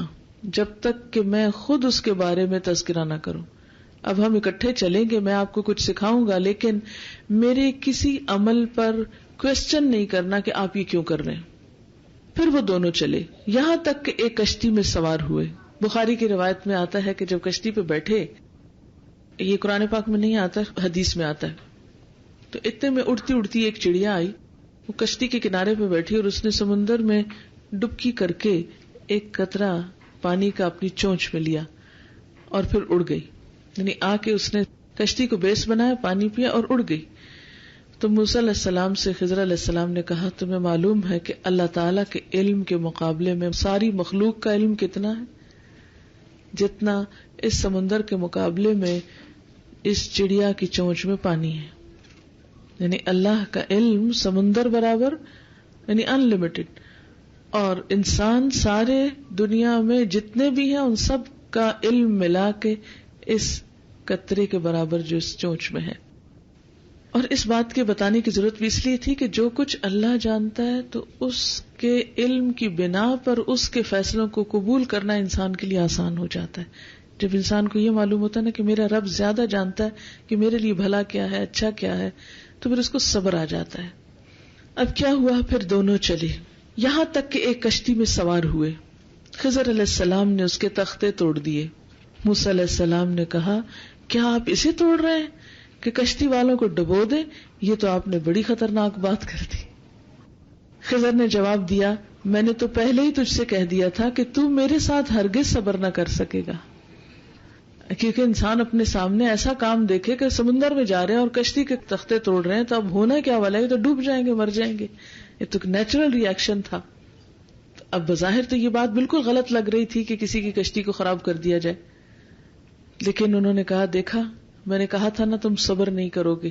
جب تک کہ میں خود اس کے بارے میں تذکرہ نہ کروں. اب ہم اکٹھے چلیں گے، میں آپ کو کچھ سکھاؤں گا، لیکن میرے کسی عمل پر کوسچن نہیں کرنا کہ آپ یہ کیوں کر رہے ہیں. پھر وہ دونوں چلے یہاں تک کہ ایک کشتی میں سوار ہوئے. بخاری کی روایت میں آتا ہے کہ جب کشتی پہ بیٹھے، یہ قرآن پاک میں نہیں آتا، حدیث میں آتا ہے، تو اتنے میں اڑتی اڑتی ایک چڑیا آئی، وہ کشتی کے کنارے پہ بیٹھی اور اس نے سمندر میں ڈبکی کر کے ایک قطرہ پانی کا اپنی چونچ میں لیا اور پھر اڑ گئی. یعنی آ کے اس نے کشتی کو بیس بنایا، پانی پیا اور اڑ گئی. تو موسیٰ علیہ السلام سے خضر علیہ السلام نے کہا تمہیں معلوم ہے کہ اللہ تعالیٰ کے علم کے مقابلے میں ساری مخلوق کا علم کتنا ہے؟ جتنا اس سمندر کے مقابلے میں اس چڑیا کی چونچ میں پانی ہے. یعنی اللہ کا علم سمندر برابر، یعنی ان لمیٹڈ. اور انسان سارے دنیا میں جتنے بھی ہیں ان سب کا علم ملا کے اس قطرے کے برابر جو اس چونچ میں ہے. اور اس بات کے بتانے کی ضرورت بھی اس لیے تھی کہ جو کچھ اللہ جانتا ہے تو اس کے علم کی بنا پر اس کے فیصلوں کو قبول کرنا انسان کے لیے آسان ہو جاتا ہے. جب انسان کو یہ معلوم ہوتا ہے نا کہ میرا رب زیادہ جانتا ہے کہ میرے لیے بھلا کیا ہے، اچھا کیا ہے، تو پھر اس کو صبر آ جاتا ہے. اب کیا ہوا؟ پھر دونوں چلے یہاں تک کہ ایک کشتی میں سوار ہوئے. خضر علیہ السلام نے اس کے تختے توڑ دیے. موسیٰ علیہ السلام نے کہا کیا آپ اسے توڑ رہے ہیں کہ کشتی والوں کو ڈبو دیں؟ یہ تو آپ نے بڑی خطرناک بات کر دی. خضر نے جواب دیا میں نے تو پہلے ہی تجھ سے کہہ دیا تھا کہ تو میرے ساتھ ہرگز صبر نہ کر سکے گا. کیونکہ انسان اپنے سامنے ایسا کام دیکھے کہ سمندر میں جا رہے ہیں اور کشتی کے تختے توڑ رہے ہیں تو اب ہونا کیا والا ہے؟ تو ڈوب جائیں گے، مر جائیں گے. یہ تو نیچرل ری ایکشن تھا. اب بظاہر تو یہ بات بالکل غلط لگ رہی تھی کہ کسی کی کشتی کو خراب کر دیا جائے، لیکن انہوں نے کہا دیکھا میں نے کہا تھا نا تم صبر نہیں کرو گے.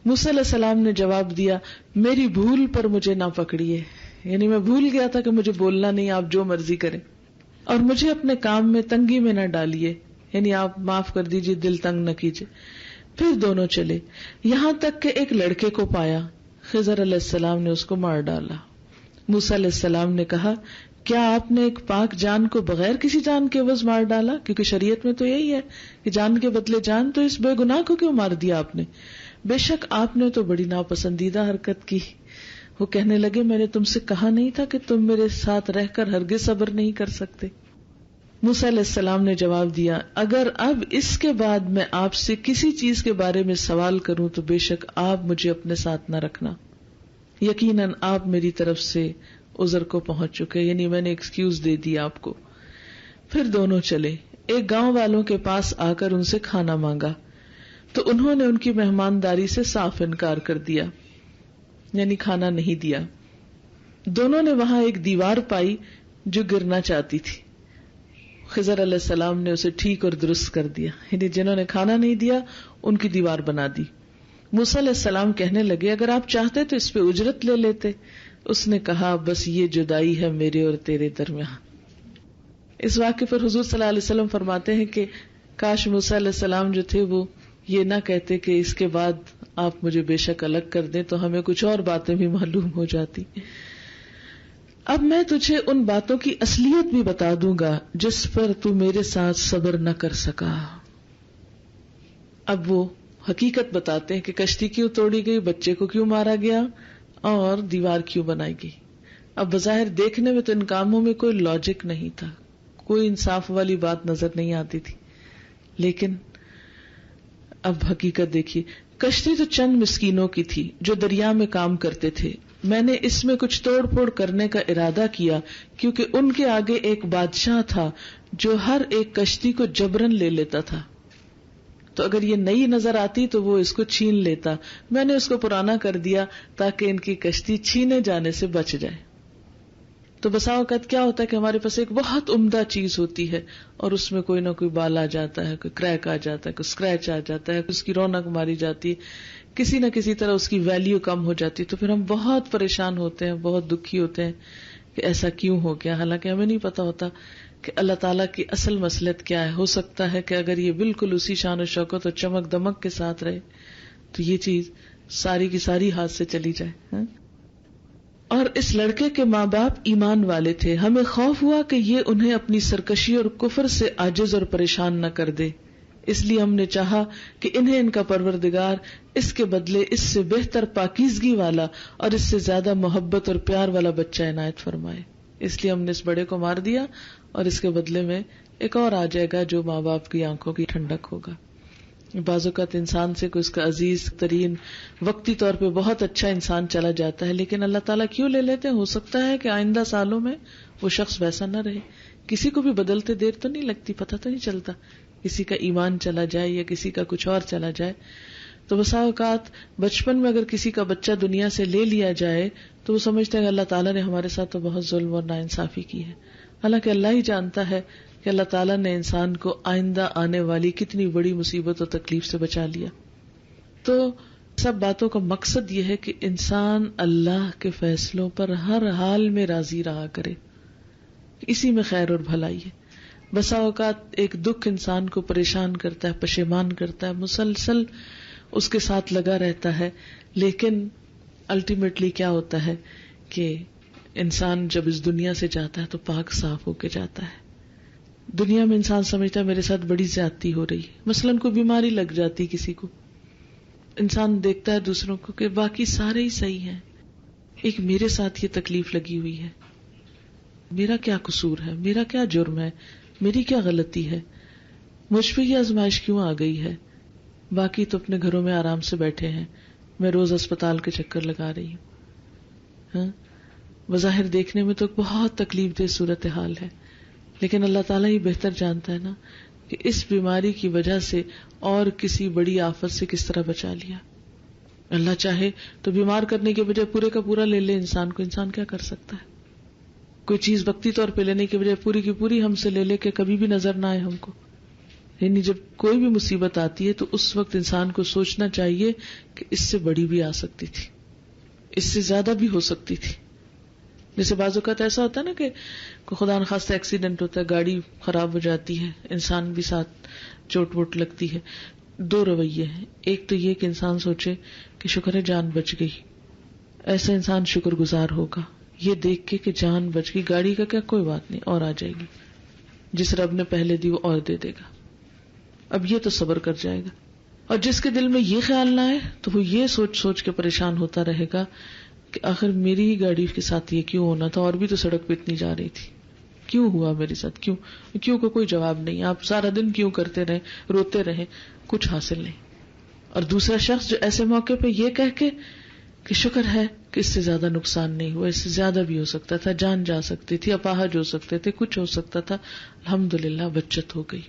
موسیٰ علیہ السلام نے جواب دیا میری بھول پر مجھے نہ پکڑیے، یعنی میں بھول گیا تھا کہ مجھے بولنا نہیں، آپ جو مرضی کریں، اور مجھے اپنے کام میں تنگی میں نہ ڈالیے، یعنی آپ معاف کر دیجیے، دل تنگ نہ کیجیے. پھر دونوں چلے یہاں تک کہ ایک لڑکے کو پایا. خضر علیہ السلام نے اس کو مار ڈالا. موسیٰ علیہ السلام نے کہا کیا آپ نے ایک پاک جان کو بغیر کسی جان کے عوض مار ڈالا؟ کیونکہ شریعت میں تو یہی ہے کہ جان کے بدلے جان، تو اس بے گناہ کو کیوں مار دیا آپ نے؟ بے شک آپ نے تو بڑی ناپسندیدہ حرکت کی. وہ کہنے لگے میں نے تم سے کہا نہیں تھا کہ تم میرے ساتھ رہ کر ہرگز صبر نہیں کر سکتے؟ موسیٰ علیہ السلام نے جواب دیا اگر اب اس کے بعد میں آپ سے کسی چیز کے بارے میں سوال کروں تو بے شک آپ مجھے اپنے ساتھ نہ رکھنا. یقیناً آپ میری طرف سے عذر کو پہنچ چکے، یعنی میں نے ایکسکیوز دے دی آپ کو. پھر دونوں چلے ایک گاؤں والوں کے پاس آ کر ان سے کھانا مانگا تو انہوں نے ان کی مہمانداری سے صاف انکار کر دیا، یعنی کھانا نہیں دیا. دونوں نے وہاں ایک دیوار پائی جو گرنا چاہتی تھی. خضر علیہ السلام نے اسے ٹھیک اور درست کر دیا، یعنی جنہوں نے کھانا نہیں دیا ان کی دیوار بنا دی. موسیٰ علیہ السلام کہنے لگے اگر آپ چاہتے تو اس پہ اجرت لے لیتے. اس نے کہا بس یہ جدائی ہے میرے اور تیرے درمیان. اس واقعے پر حضور صلی اللہ علیہ وسلم فرماتے ہیں کہ کاش موسیٰ علیہ السلام جو تھے وہ یہ نہ کہتے کہ اس کے بعد آپ مجھے بے شک الگ کر دیں، تو ہمیں کچھ اور باتیں بھی معلوم ہو جاتی. اب میں تجھے ان باتوں کی اصلیت بھی بتا دوں گا جس پر تو میرے ساتھ صبر نہ کر سکا. اب وہ حقیقت بتاتے ہیں کہ کشتی کیوں توڑی گئی، بچے کو کیوں مارا گیا اور دیوار کیوں بنائی گئی. اب بظاہر دیکھنے میں تو ان کاموں میں کوئی لاجک نہیں تھا، کوئی انصاف والی بات نظر نہیں آتی تھی، لیکن اب حقیقت دیکھیے. کشتی تو چند مسکینوں کی تھی جو دریا میں کام کرتے تھے. میں نے اس میں کچھ توڑ پھوڑ کرنے کا ارادہ کیا کیونکہ ان کے آگے ایک بادشاہ تھا جو ہر ایک کشتی کو جبرن لے لیتا تھا. تو اگر یہ نئی نظر آتی تو وہ اس کو چھین لیتا. میں نے اس کو پرانا کر دیا تاکہ ان کی کشتی چھینے جانے سے بچ جائے. تو بسا اوقات کیا ہوتا ہے کہ ہمارے پاس ایک بہت عمدہ چیز ہوتی ہے اور اس میں کوئی نہ کوئی بال آ جاتا ہے، کوئی کریک آ جاتا ہے، کوئی اسکریچ آ جاتا ہے، اس کی رونق ماری جاتی ہے، کسی نہ کسی طرح اس کی ویلیو کم ہو جاتی ہے. تو پھر ہم بہت پریشان ہوتے ہیں، بہت دکھی ہوتے ہیں کہ ایسا کیوں ہو گیا، حالانکہ ہمیں نہیں پتا ہوتا کہ اللہ تعالیٰ کی اصل مصلحت کیا ہے. ہو سکتا ہے کہ اگر یہ بالکل اسی شان و شوکت اور چمک دمک کے ساتھ رہے تو یہ چیز ساری کی ساری ہاتھ سے چلی جائے. اور اس لڑکے کے ماں باپ ایمان والے تھے. ہمیں خوف ہوا کہ یہ انہیں اپنی سرکشی اور کفر سے عاجز اور پریشان نہ کر دے، اس لیے ہم نے چاہا کہ انہیں ان کا پروردگار اس کے بدلے اس سے بہتر پاکیزگی والا اور اس سے زیادہ محبت اور پیار والا بچہ عنایت فرمائے. اس لیے ہم نے اس بڑے کو مار دیا اور اس کے بدلے میں ایک اور آ جائے گا جو ماں باپ کی آنکھوں کی ٹھنڈک ہوگا. بعض اوقات انسان سے کوئی اس کا عزیز ترین وقتی طور پہ بہت اچھا انسان چلا جاتا ہے، لیکن اللہ تعالیٰ کیوں لے لیتے ہیں؟ ہو سکتا ہے کہ آئندہ سالوں میں وہ شخص ویسا نہ رہے. کسی کو بھی بدلتے دیر تو نہیں لگتی، پتہ تو نہیں چلتا، کسی کا ایمان چلا جائے یا کسی کا کچھ اور چلا جائے. تو بسا اوقات بچپن میں اگر کسی کا بچہ دنیا سے لے لیا جائے تو وہ سمجھتے ہیں کہ اللہ تعالیٰ نے ہمارے ساتھ تو بہت ظلم اور ناانصافی کی ہے، حالانکہ اللہ ہی جانتا ہے کہ اللہ تعالیٰ نے انسان کو آئندہ آنے والی کتنی بڑی مصیبت اور تکلیف سے بچا لیا. تو سب باتوں کا مقصد یہ ہے کہ انسان اللہ کے فیصلوں پر ہر حال میں راضی رہا کرے، اسی میں خیر اور بھلائی ہے. بسا اوقات ایک دکھ انسان کو پریشان کرتا ہے، پشیمان کرتا ہے، مسلسل اس کے ساتھ لگا رہتا ہے، لیکن الٹیمیٹلی کیا ہوتا ہے کہ انسان جب اس دنیا سے جاتا ہے تو پاک صاف ہو کے جاتا ہے. دنیا میں انسان سمجھتا ہے میرے ساتھ بڑی زیادتی ہو رہی ہے، مثلاً کوئی بیماری لگ جاتی کسی کو، انسان دیکھتا ہے دوسروں کو کہ باقی سارے ہی صحیح ہیں، ایک میرے ساتھ یہ تکلیف لگی ہوئی ہے، میرا کیا قصور ہے، میرا کیا جرم ہے، میری کیا غلطی ہے، مجھ پہ یہ آزمائش کیوں آ گئی ہے، باقی تو اپنے گھروں میں آرام سے بیٹھے ہیں، میں روز اسپتال کے چکر لگا رہی ہوں. بظاہر دیکھنے میں تو بہت تکلیف دہ صورتحال ہے، لیکن اللہ تعالیٰ ہی بہتر جانتا ہے نا کہ اس بیماری کی وجہ سے اور کسی بڑی آفت سے کس طرح بچا لیا. اللہ چاہے تو بیمار کرنے کے بجائے پورے کا پورا لے لے انسان کو، انسان کیا کر سکتا ہے؟ کوئی چیز وقتی طور پہ لینے کے بجائے پوری کی پوری ہم سے لے لے کے کبھی بھی نظر نہ آئے ہم کو. یعنی جب کوئی بھی مصیبت آتی ہے تو اس وقت انسان کو سوچنا چاہیے کہ اس سے بڑی بھی آ سکتی تھی، اس سے زیادہ بھی ہو سکتی تھی. جیسے بعض اوقات ایسا ہوتا ہے نا کہ خدا نخواستہ ایکسیڈنٹ ہوتا ہے، گاڑی خراب ہو جاتی ہے، انسان بھی ساتھ چوٹ ووٹ لگتی ہے. دو رویے ہیں، ایک تو یہ کہ انسان سوچے کہ شکر ہے جان بچ گئی، ایسا انسان شکر گزار ہوگا یہ دیکھ کے کہ جان بچ گئی، گاڑی کا کیا کوئی بات نہیں اور آ جائے گی، جس رب نے پہلے دی وہ اور دے دے گا، اب یہ تو صبر کر جائے گا. اور جس کے دل میں یہ خیال نہ آئے تو وہ یہ سوچ سوچ کے پریشان ہوتا رہے گا کہ آخر میری ہی گاڑی کے ساتھ یہ کیوں ہونا تھا، اور بھی تو سڑک پہ اتنی جا رہی تھی، کیوں ہوا میرے ساتھ، کیوں کا کوئی جواب نہیں. آپ سارا دن کیوں کرتے رہے، روتے رہے، کچھ حاصل نہیں. اور دوسرا شخص جو ایسے موقع پہ یہ کہہ کے کہ شکر ہے کہ اس سے زیادہ نقصان نہیں ہوا، اس سے زیادہ بھی ہو سکتا تھا، جان جا سکتی تھی، اپاہج ہو سکتے تھے، کچھ ہو سکتا تھا، الحمدللہ بچت ہو گئی.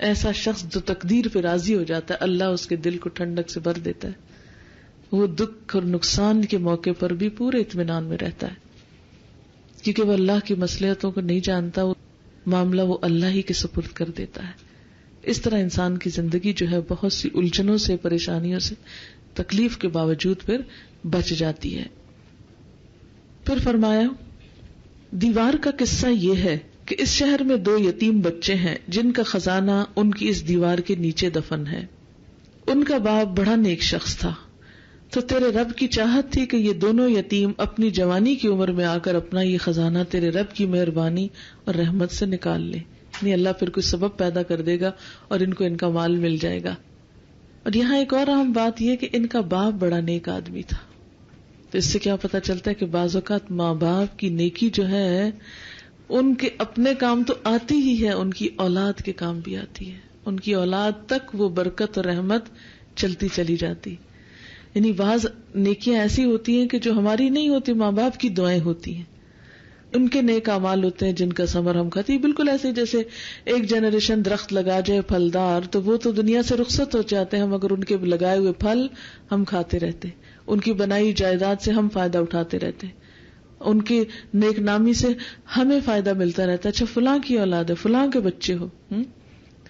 ایسا شخص جو تقدیر پہ راضی ہو جاتا ہے، اللہ اس کے دل کو ٹھنڈک سے بھر دیتا ہے، وہ دکھ اور نقصان کے موقع پر بھی پورے اطمینان میں رہتا ہے، کیونکہ وہ اللہ کی مصلحتوں کو نہیں جانتا، وہ معاملہ وہ اللہ ہی کے سپرد کر دیتا ہے. اس طرح انسان کی زندگی جو ہے بہت سی الجھنوں سے، پریشانیوں سے، تکلیف کے باوجود پھر بچ جاتی ہے. پھر فرمایا دیوار کا قصہ یہ ہے کہ اس شہر میں 2 یتیم بچے ہیں جن کا خزانہ ان کی اس دیوار کے نیچے دفن ہے. ان کا باپ بڑا نیک شخص تھا، تو تیرے رب کی چاہت تھی کہ یہ دونوں یتیم اپنی جوانی کی عمر میں آ کر اپنا یہ خزانہ تیرے رب کی مہربانی اور رحمت سے نکال لیں. یعنی اللہ پھر کوئی سبب پیدا کر دے گا اور ان کو ان کا مال مل جائے گا. اور یہاں ایک اور اہم بات یہ کہ ان کا باپ بڑا نیک آدمی تھا. تو اس سے کیا پتا چلتا ہے کہ بعض اوقات ماں باپ کی نیکی جو ہے ان کے اپنے کام تو آتی ہی ہے، ان کی اولاد کے کام بھی آتی ہے، ان کی اولاد تک وہ برکت اور رحمت چلتی چلی جاتی. یعنی بعض نیکیاں ایسی ہوتی ہیں کہ جو ہماری نہیں ہوتی، ماں باپ کی دعائیں ہوتی ہیں، ان کے نیک اعمال ہوتے ہیں جن کا ثمر ہم کھاتے ہیں. بالکل ایسے جیسے ایک جنریشن درخت لگا جائے پھلدار تو وہ تو دنیا سے رخصت ہو جاتے ہیں، مگر ان کے لگائے ہوئے پھل ہم کھاتے رہتے، ان کی بنائی جائیداد سے ہم فائدہ اٹھاتے رہتے، ان کی نیک نامی سے ہمیں فائدہ ملتا رہتا ہے. اچھا فلاں کی اولاد ہے، فلاں کے بچے ہو،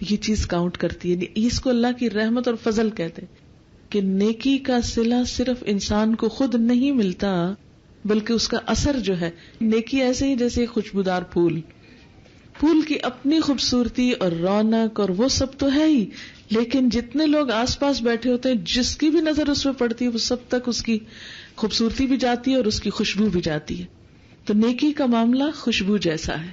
یہ چیز کاؤنٹ کرتی ہے. اس کو اللہ کی رحمت اور فضل کہتے ہیں کہ نیکی کا صلہ صرف انسان کو خود نہیں ملتا بلکہ اس کا اثر جو ہے، نیکی ایسے ہی جیسے خوشبودار پھول کی اپنی خوبصورتی اور رونق اور وہ سب تو ہے ہی، لیکن جتنے لوگ آس پاس بیٹھے ہوتے ہیں جس کی بھی نظر اس پہ پڑتی ہے وہ سب تک اس کی خوبصورتی بھی جاتی ہے اور اس کی خوشبو بھی جاتی ہے. تو نیکی کا معاملہ خوشبو جیسا ہے،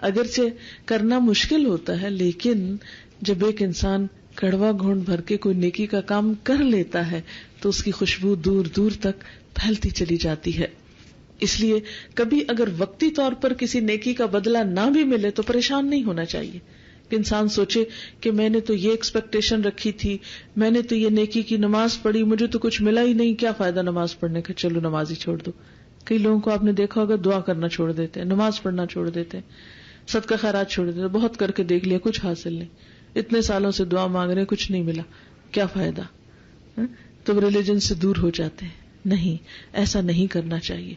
اگرچہ کرنا مشکل ہوتا ہے، لیکن جب ایک انسان کڑوا گھونٹ بھر کے کوئی نیکی کا کام کر لیتا ہے تو اس کی خوشبو دور دور تک پھیلتی چلی جاتی ہے. اس لیے کبھی اگر وقتی طور پر کسی نیکی کا بدلہ نہ بھی ملے تو پریشان نہیں ہونا چاہیے کہ انسان سوچے کہ میں نے تو یہ ایکسپیکٹیشن رکھی تھی، میں نے تو یہ نیکی کی نماز پڑھی، مجھے تو کچھ ملا ہی نہیں، کیا فائدہ نماز پڑھنے کا، چلو نماز ہی چھوڑ دو. کئی لوگوں کو آپ نے دیکھا ہوگا دعا کرنا چھوڑ دیتے ہیں، نماز پڑھنا چھوڑ دیتے ہیں، صدقہ خیرات چھوڑ دیتے ہیں، بہت کر کے دیکھ لیا کچھ حاصل نہیں، اتنے سالوں سے دعا مانگ رہے کچھ نہیں ملا، کیا فائدہ. تم ریلیجن سے دور ہو جاتے ہیں. نہیں، ایسا نہیں کرنا چاہیے.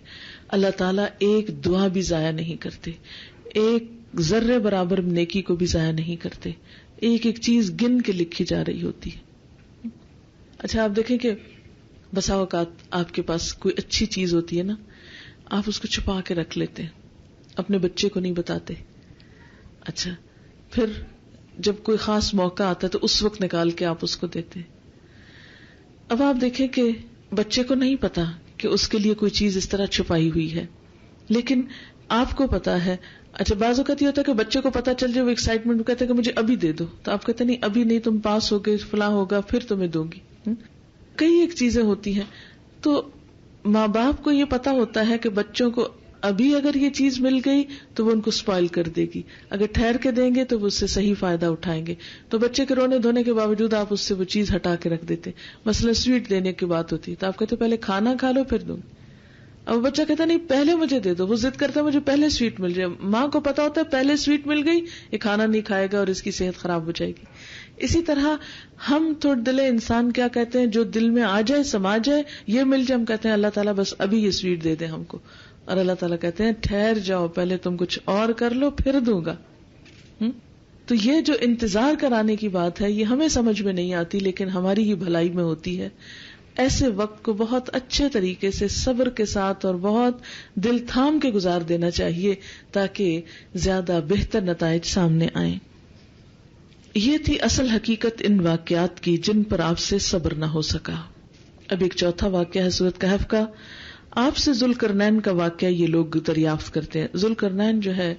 اللہ تعالیٰ ایک دعا بھی ضائع نہیں کرتے، ایک ذرے برابر نیکی کو بھی ضائع نہیں کرتے. ایک ایک چیز گن کے لکھی جا رہی ہوتی ہے. اچھا آپ دیکھیں کہ بسا اوقات آپ کے پاس کوئی اچھی چیز ہوتی ہے نا، آپ اس کو چھپا کے رکھ لیتے ہیں، اپنے بچے کو نہیں بتاتے. اچھا پھر جب کوئی خاص موقع آتا ہے تو اس وقت نکال کے آپ اس کو دیتے ہیں. اب آپ دیکھیں کہ بچے کو نہیں پتا کہ اس کے لیے کوئی چیز اس طرح چھپائی ہوئی ہے، لیکن آپ کو پتا ہے. اچھا بعض اوقات یہ ہوتا ہے کہ بچے کو پتا چل جائے، وہ ایکسائٹمنٹ میں کہتے ہیں کہ مجھے ابھی دے دو، تو آپ کہتے ہیں نہیں ابھی نہیں، تم پاس ہو گئے فلاں ہوگا پھر تمہیں دوں گی. کئی ایک چیزیں ہوتی ہیں. تو ماں باپ کو یہ پتا ہوتا ہے کہ بچوں کو ابھی اگر یہ چیز مل گئی تو وہ ان کو اسپائل کر دے گی، اگر ٹھہر کے دیں گے تو وہ اس سے صحیح فائدہ اٹھائیں گے. تو بچے کے رونے دھونے کے باوجود آپ اس سے وہ چیز ہٹا کے رکھ دیتے. مثلا سویٹ دینے کی بات ہوتی ہے تو آپ کہتے پہلے کھانا کھا لو پھر دوں. اب بچہ کہتا نہیں پہلے مجھے دے دو، وہ ضد کرتا ہے مجھے پہلے سویٹ مل جائے. ماں کو پتا ہوتا ہے پہلے سویٹ مل گئی یہ کھانا نہیں کھائے گا اور اس کی صحت خراب ہو جائے گی. اسی طرح ہم تھوڑے دلے انسان کیا کہتے ہیں، جو دل میں آ جائے سما جائے یہ مل جائے، ہم کہتے ہیں اللہ تعالیٰ بس ابھی یہ سویٹ دے دیں ہم کو، اور اللہ تعالیٰ کہتے ہیں ٹھہر جاؤ پہلے تم کچھ اور کر لو پھر دوں گا. تو یہ جو انتظار کرانے کی بات ہے یہ ہمیں سمجھ میں نہیں آتی، لیکن ہماری ہی بھلائی میں ہوتی ہے. ایسے وقت کو بہت اچھے طریقے سے صبر کے ساتھ اور بہت دل تھام کے گزار دینا چاہیے تاکہ زیادہ بہتر نتائج سامنے آئیں. یہ تھی اصل حقیقت ان واقعات کی جن پر آپ سے صبر نہ ہو سکا. اب ایک چوتھا واقعہ ہے سورۃ کہف کا. آپ سے ذوالقرنین کا واقعہ یہ لوگ دریافت کرتے ہیں. ذوالقرنین جو ہے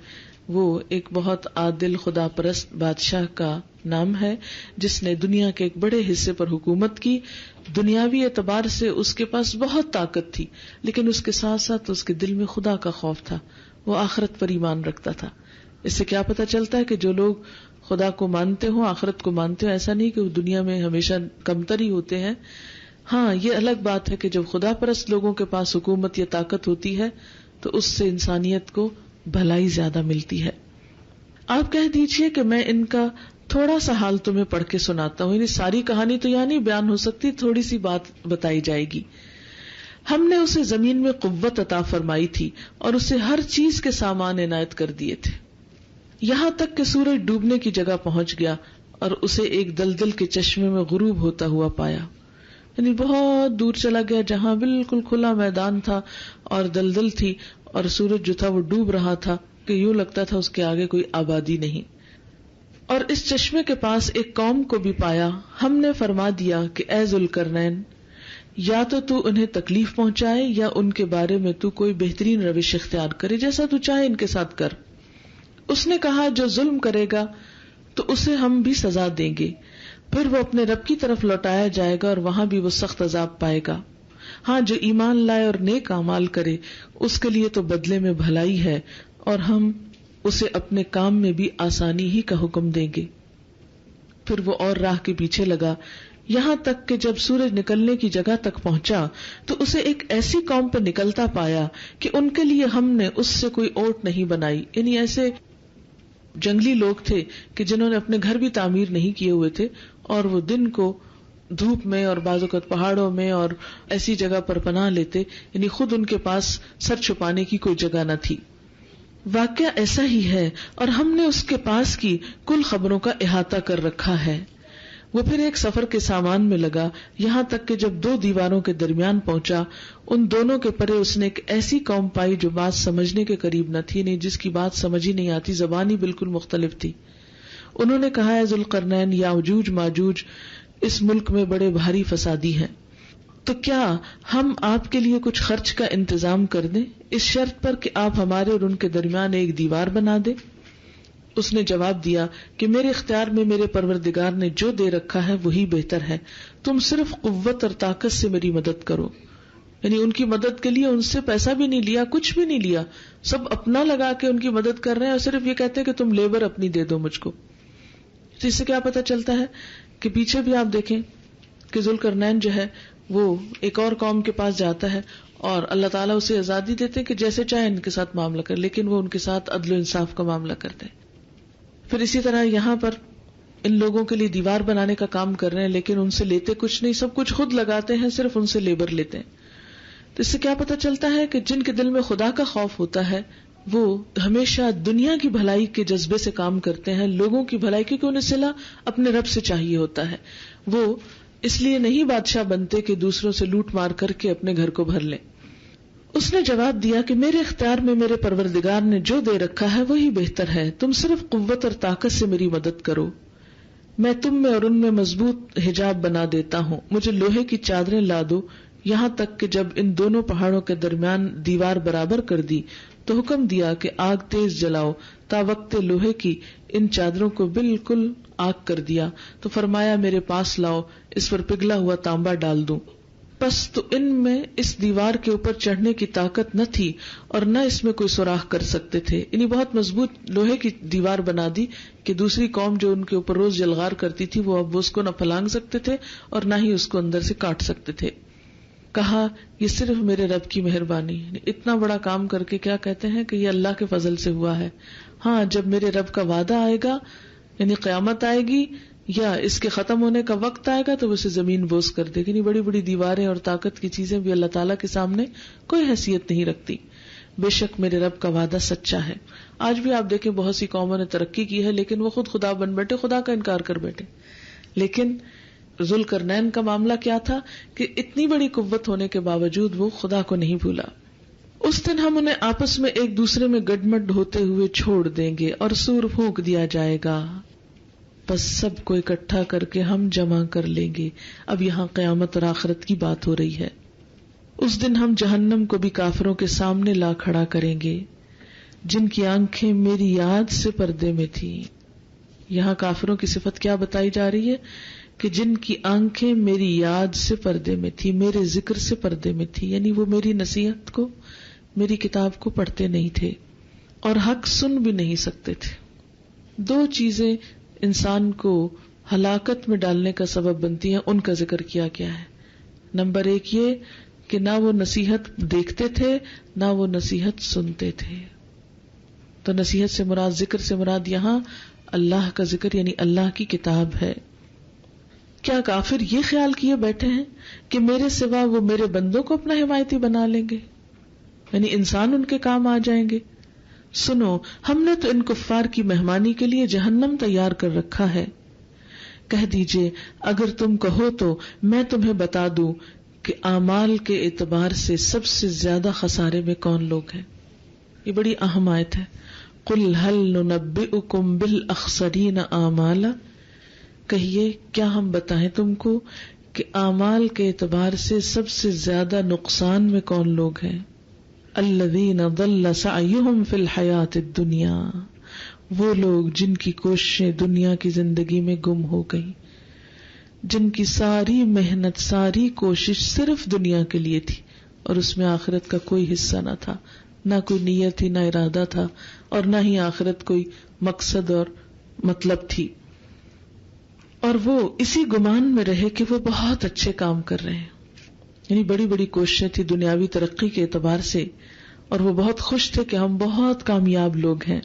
وہ ایک بہت عادل خدا پرست بادشاہ کا نام ہے جس نے دنیا کے ایک بڑے حصے پر حکومت کی. دنیاوی اعتبار سے اس کے پاس بہت طاقت تھی، لیکن اس کے ساتھ ساتھ اس کے دل میں خدا کا خوف تھا، وہ آخرت پر ایمان رکھتا تھا. اس سے کیا پتہ چلتا ہے کہ جو لوگ خدا کو مانتے ہوں، آخرت کو مانتے ہوں، ایسا نہیں کہ وہ دنیا میں ہمیشہ کمتر ہی ہوتے ہیں. ہاں یہ الگ بات ہے کہ جب خدا پرست لوگوں کے پاس حکومت یا طاقت ہوتی ہے تو اس سے انسانیت کو بھلائی زیادہ ملتی ہے. آپ کہہ دیجئے کہ میں ان کا تھوڑا سا حال تمہیں پڑھ کے سناتا ہوں. یعنی ساری کہانی تو یہاں نہیں بیان ہو سکتی، تھوڑی سی بات بتائی جائے گی. ہم نے اسے زمین میں قوت عطا فرمائی تھی اور اسے ہر چیز کے سامان عنایت کر دیے تھے، یہاں تک کہ سورج ڈوبنے کی جگہ پہنچ گیا اور اسے ایک دلدل کے چشمے میں غروب ہوتا ہوا پایا. یعنی بہت دور چلا گیا جہاں بالکل کھلا میدان تھا اور دلدل تھی، اور سورج جو تھا وہ ڈوب رہا تھا کہ یوں لگتا تھا اس کے آگے کوئی آبادی نہیں. اور اس چشمے کے پاس ایک قوم کو بھی پایا. ہم نے فرما دیا کہ اے ذوالقرنین، یا تو انہیں تکلیف پہنچائے یا ان کے بارے میں تو کوئی بہترین روش اختیار کرے، جیسا تو چاہے ان کے ساتھ کر. اس نے کہا جو ظلم کرے گا تو اسے ہم بھی سزا دیں گے، پھر وہ اپنے رب کی طرف لوٹایا جائے گا اور وہاں بھی وہ سخت عذاب پائے گا. ہاں جو ایمان لائے اور نیک اعمال کرے اس کے لیے تو بدلے میں بھلائی ہے، اور ہم اسے اپنے کام میں بھی آسانی ہی کا حکم دیں گے. پھر وہ اور راہ کے پیچھے لگا یہاں تک کہ جب سورج نکلنے کی جگہ تک پہنچا تو اسے ایک ایسی قوم پہ نکلتا پایا کہ ان کے لیے ہم نے اس سے کوئی اوٹ نہیں بنائی. یعنی ایسے جنگلی لوگ تھے کہ جنہوں نے اپنے گھر بھی تعمیر نہیں کیے ہوئے تھے، اور وہ دن کو دھوپ میں اور بعض اوقات پہاڑوں میں اور ایسی جگہ پر پناہ لیتے. یعنی خود ان کے پاس سر چھپانے کی کوئی جگہ نہ تھی. واقعہ ایسا ہی ہے اور ہم نے اس کے پاس کی کل خبروں کا احاطہ کر رکھا ہے. وہ پھر ایک سفر کے سامان میں لگا یہاں تک کہ جب دو دیواروں کے درمیان پہنچا ان دونوں کے پرے اس نے ایک ایسی قوم پائی جو بات سمجھنے کے قریب نہ تھی، نہیں جس کی بات سمجھ ہی نہیں آتی، زبان ہی بالکل مختلف تھی. انہوں نے کہا اے ذوالقرنین، یاجوج ماجوج اس ملک میں بڑے بھاری فسادی ہیں، تو کیا ہم آپ کے لیے کچھ خرچ کا انتظام کر دیں اس شرط پر کہ آپ ہمارے اور ان کے درمیان ایک دیوار بنا دیں؟ اس نے جواب دیا کہ میرے اختیار میں میرے پروردگار نے جو دے رکھا ہے وہی بہتر ہے، تم صرف قوت اور طاقت سے میری مدد کرو. یعنی ان کی مدد کے لیے ان سے پیسہ بھی نہیں لیا، کچھ بھی نہیں لیا، سب اپنا لگا کے ان کی مدد کر رہے ہیں، اور صرف یہ کہتے ہیں کہ تم لیبر اپنی دے دو مجھ کو. تو اس سے کیا پتہ چلتا ہے کہ پیچھے بھی آپ دیکھیں کہ ذوالقرنین جو ہے وہ ایک اور قوم کے پاس جاتا ہے اور اللہ تعالیٰ اسے آزادی دیتے کہ جیسے چاہے ان کے ساتھ معاملہ کر، لیکن وہ ان کے ساتھ عدل و انصاف کا معاملہ کرتے ہیں. پھر اسی طرح یہاں پر ان لوگوں کے لیے دیوار بنانے کا کام کر رہے ہیں لیکن ان سے لیتے کچھ نہیں, سب کچھ خود لگاتے ہیں, صرف ان سے لیبر لیتے ہیں. تو اس سے کیا پتہ چلتا ہے کہ جن کے دل میں خدا کا خوف ہوتا ہے وہ ہمیشہ دنیا کی بھلائی کے جذبے سے کام کرتے ہیں, لوگوں کی بھلائی, کیونکہ انہیں صلہ اپنے رب سے چاہیے ہوتا ہے. وہ اس لیے نہیں بادشاہ بنتے کہ دوسروں سے لوٹ مار کر کے اپنے گھر کو بھر لیں. اس نے جواب دیا کہ میرے اختیار میں میرے پروردگار نے جو دے رکھا ہے وہی بہتر ہے, تم صرف قوت اور طاقت سے میری مدد کرو, میں تم میں اور ان میں مضبوط حجاب بنا دیتا ہوں. مجھے لوہے کی چادریں لا دو, یہاں تک کہ جب ان دونوں پہاڑوں کے درمیان دیوار برابر کر دی تو حکم دیا کہ آگ تیز جلاؤ. تا وقت لوہے کی ان چادروں کو بالکل آگ کر دیا تو فرمایا میرے پاس لاؤ, اس پر پگھلا ہوا تانبا ڈال دوں. پس تو ان میں اس دیوار کے اوپر چڑھنے کی طاقت نہ تھی اور نہ اس میں کوئی سوراخ کر سکتے تھے. انہیں بہت مضبوط لوہے کی دیوار بنا دی کہ دوسری قوم جو ان کے اوپر روز جلغار کرتی تھی وہ اب اس کو نہ پھلانگ سکتے تھے اور نہ ہی اس کو اندر سے کاٹ سکتے تھے. کہا یہ صرف میرے رب کی مہربانی, اتنا بڑا کام کر کے کیا کہتے ہیں کہ یہ اللہ کے فضل سے ہوا ہے. ہاں جب میرے رب کا وعدہ آئے گا, یعنی قیامت آئے گی یا اس کے ختم ہونے کا وقت آئے گا, تو اسے زمین بوس کر دے گی. بڑی بڑی دیواریں اور طاقت کی چیزیں بھی اللہ تعالیٰ کے سامنے کوئی حیثیت نہیں رکھتی. بے شک میرے رب کا وعدہ سچا ہے. آج بھی آپ دیکھیں بہت سی قوموں نے ترقی کی ہے لیکن وہ خود خدا بن بیٹھے, خدا کا انکار کر بیٹھے. لیکن ذوالقرنین کا معاملہ کیا تھا کہ اتنی بڑی قوت ہونے کے باوجود وہ خدا کو نہیں بھولا. اس دن ہم انہیں آپس میں ایک دوسرے میں گڈمڈ ہوتے ہوئے چھوڑ دیں گے اور سور پھونک دیا جائے گا, بس سب کو اکٹھا کر کے ہم جمع کر لیں گے. اب یہاں قیامت اور آخرت کی بات ہو رہی ہے. اس دن ہم جہنم کو بھی کافروں کے سامنے لا کھڑا کریں گے جن کی آنکھیں میری یاد سے پردے میں تھی. یہاں کافروں کی صفت کیا بتائی جا رہی ہے کہ جن کی آنکھیں میری یاد سے پردے میں تھی, میرے ذکر سے پردے میں تھی, یعنی وہ میری نصیحت کو, میری کتاب کو پڑھتے نہیں تھے اور حق سن بھی نہیں سکتے تھے. دو چیزیں انسان کو ہلاکت میں ڈالنے کا سبب بنتی ہیں, ان کا ذکر کیا گیا ہے. نمبر ایک یہ کہ نہ وہ نصیحت دیکھتے تھے نہ وہ نصیحت سنتے تھے. تو نصیحت سے مراد, ذکر سے مراد یہاں اللہ کا ذکر یعنی اللہ کی کتاب ہے. کیا کافر یہ خیال کیے بیٹھے ہیں کہ میرے سوا وہ میرے بندوں کو اپنا حمایتی بنا لیں گے, یعنی انسان ان کے کام آ جائیں گے؟ سنو, ہم نے تو ان کفار کی مہمانی کے لیے جہنم تیار کر رکھا ہے. کہہ دیجئے اگر تم کہو تو میں تمہیں بتا دوں کہ اعمال کے اعتبار سے سب سے زیادہ خسارے میں کون لوگ ہیں. یہ بڑی اہم آیت ہے. قل هل ننبئکم بالاخسرین اعمالا, کہیے کیا ہم بتائیں تم کو کہ اعمال کے اعتبار سے سب سے زیادہ نقصان میں کون لوگ ہیں. الذین ضل سعیہم فی الحیات الدنیا, وہ لوگ جن کی کوششیں دنیا کی زندگی میں گم ہو گئی, جن کی ساری محنت ساری کوشش صرف دنیا کے لیے تھی اور اس میں آخرت کا کوئی حصہ نہ تھا, نہ کوئی نیت تھی نہ ارادہ تھا اور نہ ہی آخرت کوئی مقصد اور مطلب تھی. اور وہ اسی گمان میں رہے کہ وہ بہت اچھے کام کر رہے ہیں, یعنی بڑی بڑی کوششیں تھی دنیاوی ترقی کے اعتبار سے اور وہ بہت خوش تھے کہ ہم بہت کامیاب لوگ ہیں.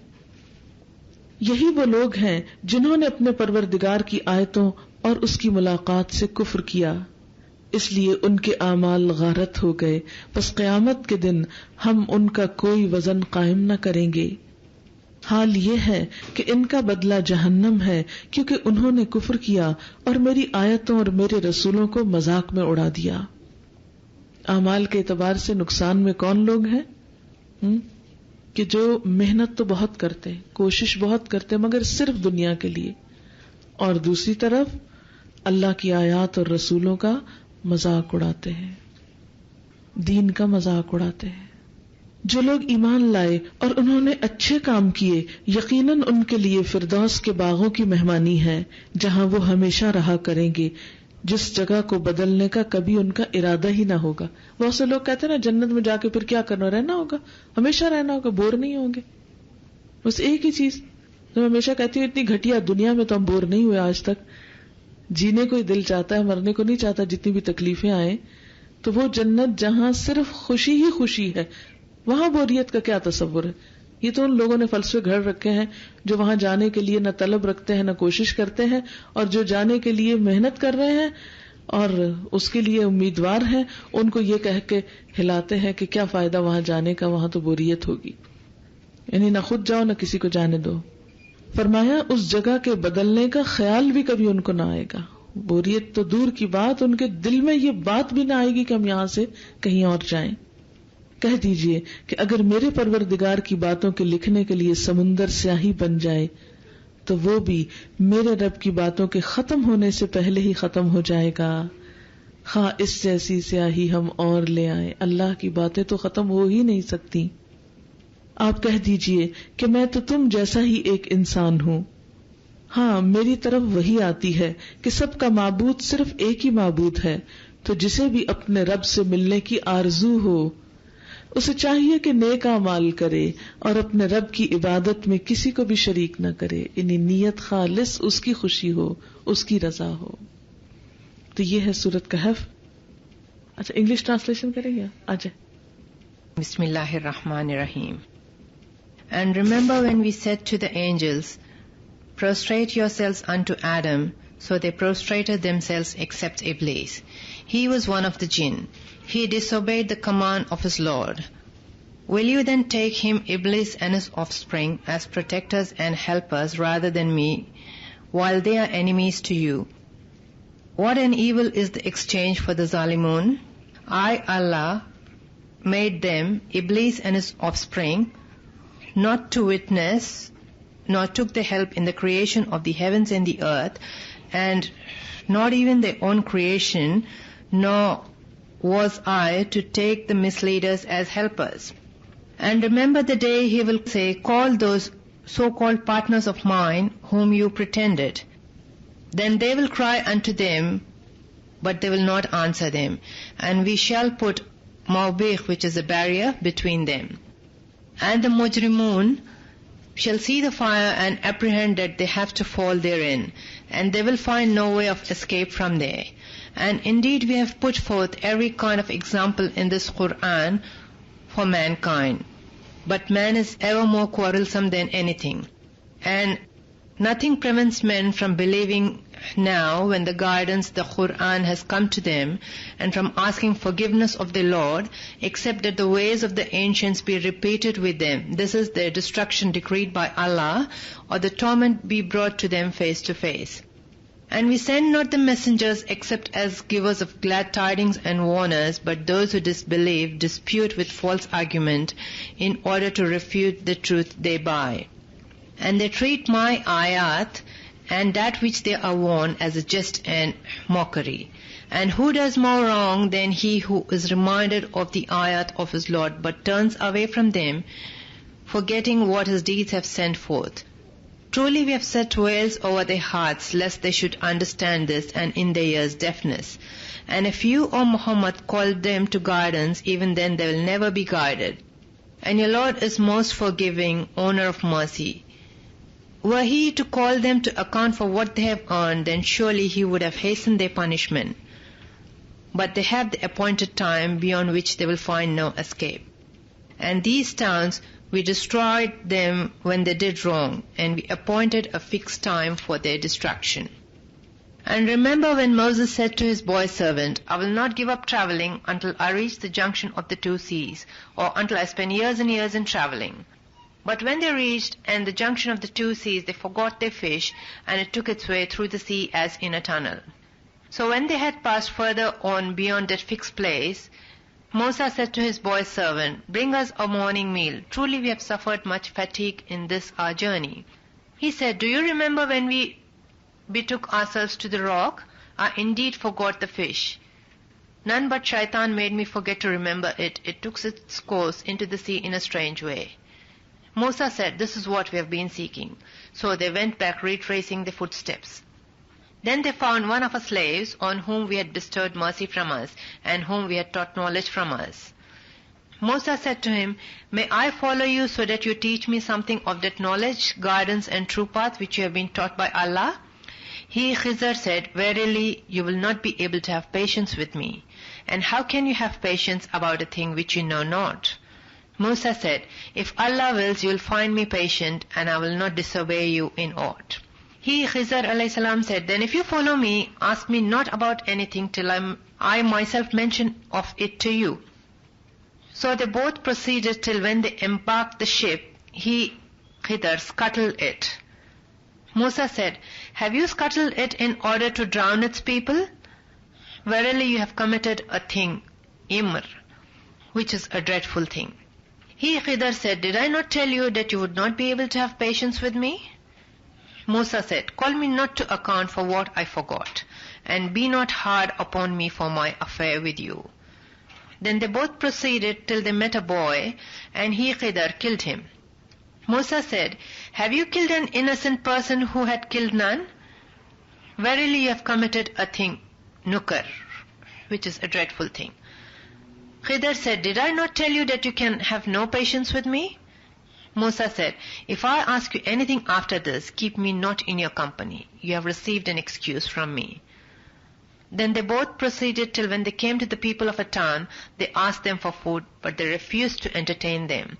یہی وہ لوگ ہیں جنہوں نے اپنے پروردگار کی آیتوں اور اس کی ملاقات سے کفر کیا, اس لیے ان کے اعمال غارت ہو گئے. پس قیامت کے دن ہم ان کا کوئی وزن قائم نہ کریں گے. حال یہ ہے کہ ان کا بدلہ جہنم ہے کیونکہ انہوں نے کفر کیا اور میری آیتوں اور میرے رسولوں کو مذاق میں اڑا دیا. اعمال کے اعتبار سے نقصان میں کون لوگ ہیں کہ جو محنت تو بہت کرتے ہیں, کوشش بہت کرتے مگر صرف دنیا کے لیے, اور دوسری طرف اللہ کی آیات اور رسولوں کا مذاق اڑاتے ہیں, دین کا مذاق اڑاتے ہیں. جو لوگ ایمان لائے اور انہوں نے اچھے کام کیے, یقیناً ان کے لیے فردوس کے باغوں کی مہمانی ہے جہاں وہ ہمیشہ رہا کریں گے, جس جگہ کو بدلنے کا کبھی ان کا ارادہ ہی نہ ہوگا. بہت سے لوگ کہتے ہیں نا جنت میں جا کے پھر کیا کرنا, رہنا ہوگا, ہمیشہ رہنا ہوگا, بور نہیں ہوں گے. بس ایک ہی چیز میں ہمیشہ کہتی ہوں, اتنی گھٹیا دنیا میں تو ہم بور نہیں ہوئے آج تک. جینے کو ہی دل چاہتا ہے, مرنے کو نہیں چاہتا جتنی بھی تکلیفیں آئیں. تو وہ جنت جہاں صرف خوشی ہی خوشی ہے, وہاں بوریت کا کیا تصور ہے. یہ تو ان لوگوں نے فلسفے گھڑ رکھے ہیں جو وہاں جانے کے لیے نہ طلب رکھتے ہیں نہ کوشش کرتے ہیں، اور جو جانے کے لیے محنت کر رہے ہیں اور اس کے لیے امیدوار ہیں، ان کو یہ کہہ کے ہلاتے ہیں کہ کیا فائدہ وہاں جانے کا، وہاں تو بوریت ہوگی، یعنی نہ خود جاؤ نہ کسی کو جانے دو. فرمایا اس جگہ کے بدلنے کا خیال بھی کبھی ان کو نہ آئے گا. بوریت تو دور کی بات، ان کے دل میں یہ بات بھی نہ آئے گی کہ ہم یہاں سے کہیں اور جائیں. کہہ دیجئے کہ اگر میرے پروردگار کی باتوں کے لکھنے کے لیے سمندر سیاہی بن جائے تو وہ بھی میرے رب کی باتوں کے ختم ہونے سے پہلے ہی ختم ہو جائے گا. ہاں اس جیسی سیاہی ہم اور لے آئیں، اللہ کی باتیں تو ختم ہو ہی نہیں سکتی. آپ کہہ دیجئے کہ میں تو تم جیسا ہی ایک انسان ہوں. ہاں میری طرف وہی آتی ہے کہ سب کا معبود صرف ایک ہی معبود ہے، تو جسے بھی اپنے رب سے ملنے کی آرزو ہو اسے چاہیے کہ نیک اعمال کرے اور اپنے رب کی عبادت میں کسی کو بھی شریک نہ کرے، یعنی نیت خالص اس کی خوشی ہو، اس کی رضا ہو. تو یہ ہے سورۃ کہف. اچھا انگلش ٹرانسلیشن کریں گے؟ آجائے. بسم اللہ الرحمن الرحیم. And remember when we said to the angels, prostrate yourselves unto Adam, so they prostrated themselves except Iblis. He was one of the jinn. He disobeyed the command of his Lord. Will you then take him, Iblis, and his offspring as protectors and helpers rather than me, while they are enemies to you? What an evil is the exchange for the Zalimun. I, Allah, made them, Iblis and his offspring, not to witness, nor took their help in the creation of the heavens and the earth, and not even their own creation, nor was I to take the misleaders as helpers. And remember the day he will say, call those so-called partners of mine whom you pretended. Then they will cry unto them, but they will not answer them. And we shall put mawbih, which is a barrier, between them. And the mujrimun shall see the fire and apprehend that they have to fall therein, and they will find no way of escape from there. And indeed we have put forth every kind of example in this Quran for mankind. But man is ever more quarrelsome than anything. And nothing prevents men from believing now when the guidance, the Quran, has come to them, and from asking forgiveness of their Lord, except that the ways of the ancients be repeated with them. This is their destruction decreed by Allah, or the torment be brought to them face to face. And we send not the messengers except as givers of glad tidings and warners, but those who disbelieve dispute with false argument in order to refute the truth thereby. And they treat my ayat and that which they are warned as a jest and mockery. And who does more wrong than he who is reminded of the ayat of his Lord, but turns away from them, forgetting what his deeds have sent forth? Truly we have set veils over their hearts, lest they should understand this, and in their ears deafness. And if you, O Muhammad, call them to guidance, even then they will never be guided. And your Lord is most forgiving, owner of mercy. Were he to call them to account for what they have earned, then surely he would have hastened their punishment. But they have the appointed time beyond which they will find no escape. And these towns, we destroyed them when they did wrong, and we appointed a fixed time for their destruction. And remember when Moses said to his boy servant, I will not give up traveling until I reach the junction of the two seas, or until I spend years and years in traveling. But when they reached and the junction of the two seas, they forgot their fish, and it took its way through the sea as in a tunnel. So when they had passed further on beyond that fixed place, Moses said to his boy servant, bring us a morning meal. Truly we have suffered much fatigue in this our journey. He said, do you remember when we betook ourselves to the rock? I indeed forgot the fish. None but shaitan made me forget to remember it. It took its course into the sea in a strange way. Musa said, this is what we have been seeking. So they went back retracing their footsteps. Then they found one of our slaves on whom we had bestowed mercy from us, and whom we had taught knowledge from us. Musa said to him, may I follow you so that you teach me something of that knowledge, guidance and true path which you have been taught by Allah? He, Khizr, said, verily you will not be able to have patience with me. And how can you have patience about a thing which you know not? Musa said, if Allah wills, you will find me patient, and I will not disobey you in aught. He, Khizr alayhi salam, said, then if you follow me, ask me not about anything till I myself mention of it to you. So they both proceeded till when they embarked the ship, he, Khidr, scuttled it. Musa said, have you scuttled it in order to drown its people? Verily you have committed a thing, imr, which is a dreadful thing. He, Khidr, said, did I not tell you that you would not be able to have patience with me? Musa said, call me not to account for what I forgot, and be not hard upon me for my affair with you. Then they both proceeded till they met a boy, and he, Khidr, killed him. Musa said, have you killed an innocent person who had killed none? Verily you have committed a thing, nukar, which is a dreadful thing. Khidr said, did I not tell you that you can have no patience with me? Musa said, if I ask you anything after this, keep me not in your company. You have received an excuse from me. Then they both proceeded till when they came to the people of a town, they asked them for food, but they refused to entertain them.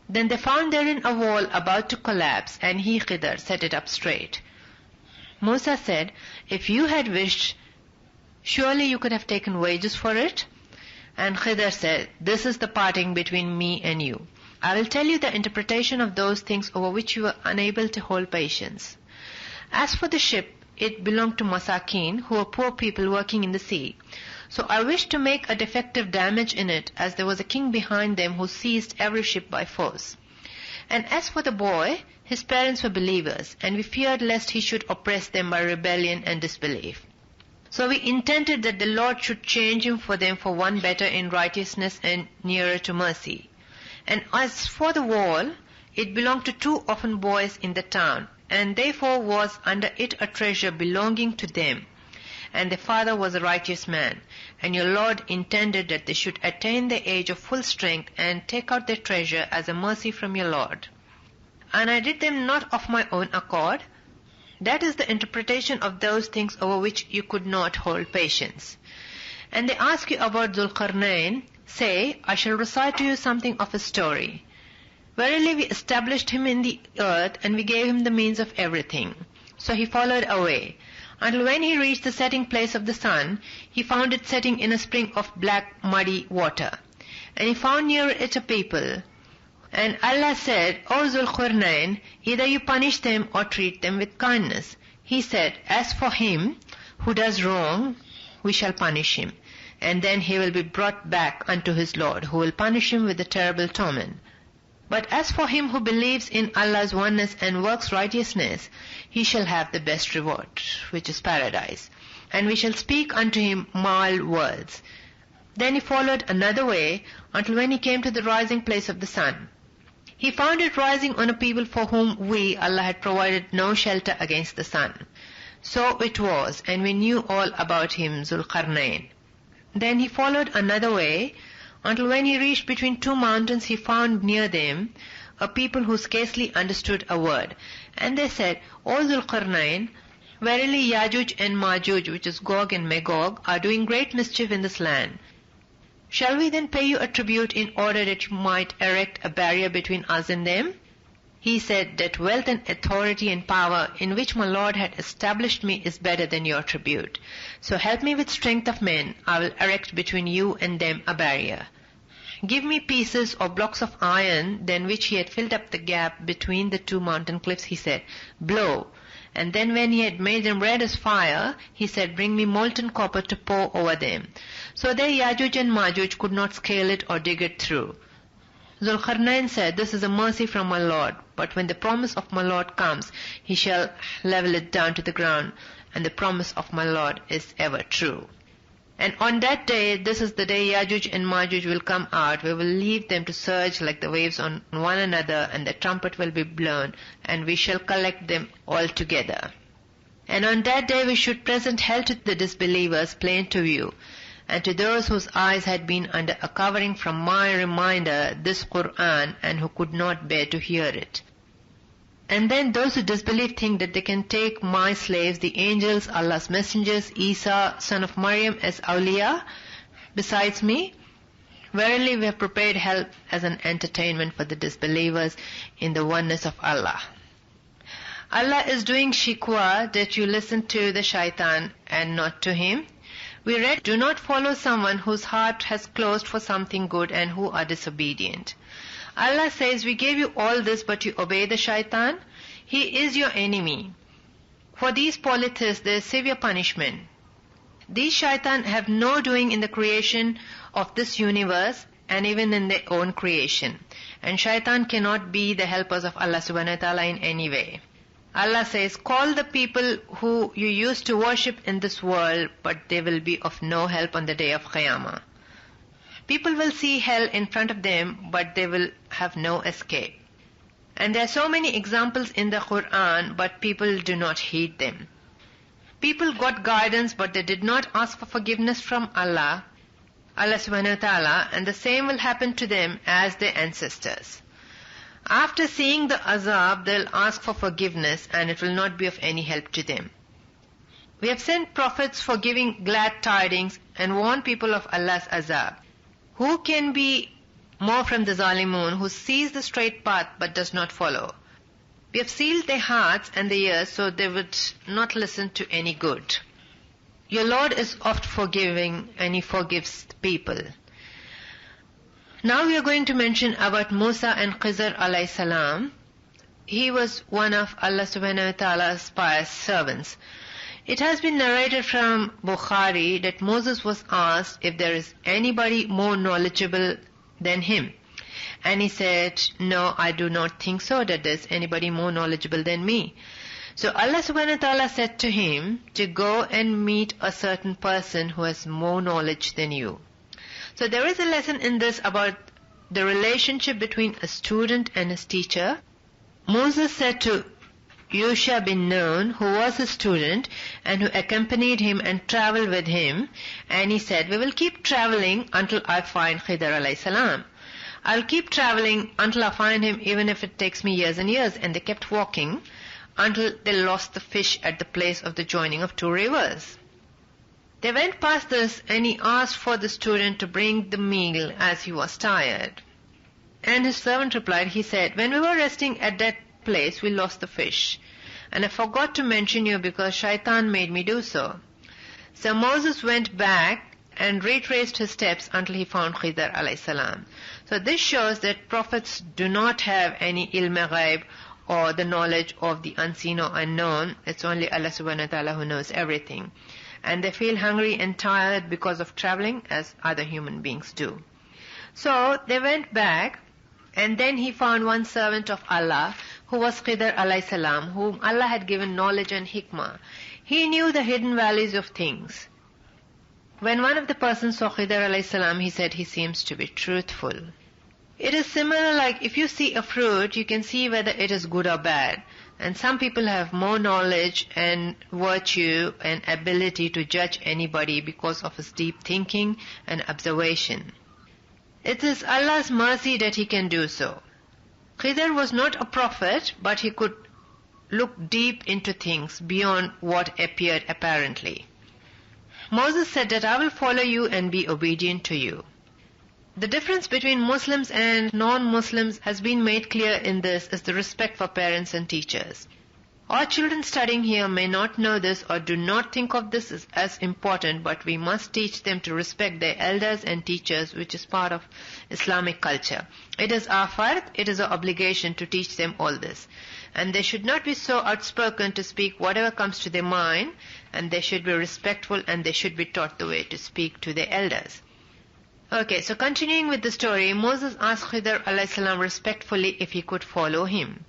Then they found therein a wall about to collapse, and he, Khidr, set it up straight. Musa said, if you had wished, surely you could have taken wages for it. And Khidr said, this is the parting between me and you. I will tell you the interpretation of those things over which you were unable to hold patience. As for the ship, it belonged to Masakin, who were poor people working in the sea. So I wished to make a defective damage in it, as there was a king behind them who seized every ship by force. And as for the boy, his parents were believers, and we feared lest he should oppress them by rebellion and disbelief. So we intended that the Lord should change him for them for one better in righteousness and nearer to mercy. And as for the wall, it belonged to 2 orphan boys in the town, and therefore was under it a treasure belonging to them. And the father was a righteous man, and your Lord intended that they should attain the age of full strength and take out their treasure as a mercy from your Lord. And I did them not of my own accord. That is the interpretation of those things over which you could not hold patience. And they ask you about Dhul-Qarnayn, say, I shall recite to you something of his story. Verily we established him in the earth, and we gave him the means of everything. So he followed away, until when he reached the setting place of the sun, he found it setting in a spring of black muddy water. And he found near it a people. And Allah said, O Dhul-Qarnayn, either you punish them or treat them with kindness. He said, as for him who does wrong, we shall punish him. And then he will be brought back unto his Lord, who will punish him with a terrible torment. But as for him who believes in Allah's oneness and works righteousness, he shall have the best reward, which is paradise. And we shall speak unto him mild words. Then he followed another way, until when he came to the rising place of the sun. He found it rising on a people for whom we, Allah, had provided no shelter against the sun. So it was, and we knew all about him, Dhul-Qarnayn. Then he followed another way, until when he reached between 2 mountains, he found near them a people who scarcely understood a word. And they said, O Dhul-Qarnayn, verily Yajuj and Majuj, which is Gog and Magog, are doing great mischief in this land. Shall we then pay you a tribute in order that you might erect a barrier between us and them? He said that wealth and authority and power in which my Lord had established me is better than your tribute. So help me with strength of men, I will erect between you and them a barrier. Give me pieces or blocks of iron, than which he had filled up the gap between the 2 mountain cliffs, he said, blow. And then when he had made them red as fire, he said, bring me molten copper to pour over them. So they, Yajuj and Majuj, could not scale it or dig it through. Dhul-Qarnayn said, this is a mercy from my Lord, but when the promise of my Lord comes, he shall level it down to the ground, and the promise of my Lord is ever true. And on that day, this is the day Yajuj and Majuj will come out. We will leave them to surge like the waves on one another, and the trumpet will be blown, and we shall collect them all together. And on that day we should present hell to the disbelievers plain to view, and to those whose eyes had been under a covering from my reminder, this Quran, and who could not bear to hear it. And then those who disbelieve think that they can take my slaves, the angels, Allah's messengers, Isa, son of Maryam, as awliya, besides me. Verily we have prepared hell as an entertainment for the disbelievers in the oneness of Allah. Allah is doing shikwa that you listen to the shaitan and not to him. We read, do not follow someone whose heart has closed for something good and who are disobedient. Allah says, we gave you all this but you obey the shaitan. He is your enemy. For these polytheists there is severe punishment. These shaitan have no doing in the creation of this universe and even in their own creation. And shaitan cannot be the helpers of Allah subhanahu wa ta'ala in any way. Allah says, call the people who you used to worship in this world, but they will be of no help on the day of Qiyamah. People will see hell in front of them, but they will have no escape. And there are so many examples in the Quran, but people do not heed them. People got guidance, but they did not ask for forgiveness from Allah subhanahu wa ta'ala, and the same will happen to them as their ancestors. After seeing the azab, they'll ask for forgiveness, and it will not be of any help to them. We have sent prophets for giving glad tidings and warn people of Allah's azab. Who can be more from the Zalimun, who sees the straight path but does not follow? We have sealed their hearts and their ears so they would not listen to any good. Your Lord is oft forgiving and He forgives people. Now we are going to mention about Musa and Khizr alayhi salam. He was one of Allah subhanahu wa ta'ala's pious servants. It has been narrated from Bukhari that Moses was asked if there is anybody more knowledgeable than him. And he said, no, I do not think so, that there is anybody more knowledgeable than me. So Allah subhanahu wa ta'ala said to him to go and meet a certain person who has more knowledge than you. So there is a lesson in this about the relationship between a student and his teacher. Moses said to Yusha bin Nun, who was a student and who accompanied him and traveled with him, and he said, we will keep traveling until I find Khidr alayhi salam. I'll keep traveling until I find him, even if it takes me years and years. And they kept walking until they lost the fish at the place of the joining of two rivers. They went past this, and he asked for the student to bring the meal as he was tired. And his servant replied, he said, when we were resting at that place, we lost the fish. And I forgot to mention you because shaitan made me do so. So Moses went back and retraced his steps until he found Khidr alayhi salam. So this shows that prophets do not have any ilm ghaib or the knowledge of the unseen or unknown. It's only Allah subhanahu wa ta'ala who knows everything. And they feel hungry and tired because of traveling as other human beings do. So they went back, and then he found one servant of Allah who was Khidr alayhi salam, whom Allah had given knowledge and hikmah. He knew the hidden values of things. When one of the persons saw Khidr alayhi salam, he said, he seems to be truthful. It is similar like if you see a fruit, you can see whether it is good or bad. And some people have more knowledge and virtue and ability to judge anybody because of his deep thinking and observation. It is Allah's mercy that he can do so. Khidr was not a prophet, but he could look deep into things beyond what appeared apparently. Moses said that I will follow you and be obedient to you. The difference between Muslims and non-Muslims has been made clear in this is the respect for parents and teachers. Our children studying here may not know this or do not think of this as important, but we must teach them to respect their elders and teachers, which is part of Islamic culture. It is our fard, it is our obligation to teach them all this. And they should not be so outspoken to speak whatever comes to their mind, and they should be respectful and they should be taught the way to speak to their elders. Okay, so continuing with the story, Moses asked Khidr alayhi salam respectfully if he could follow him.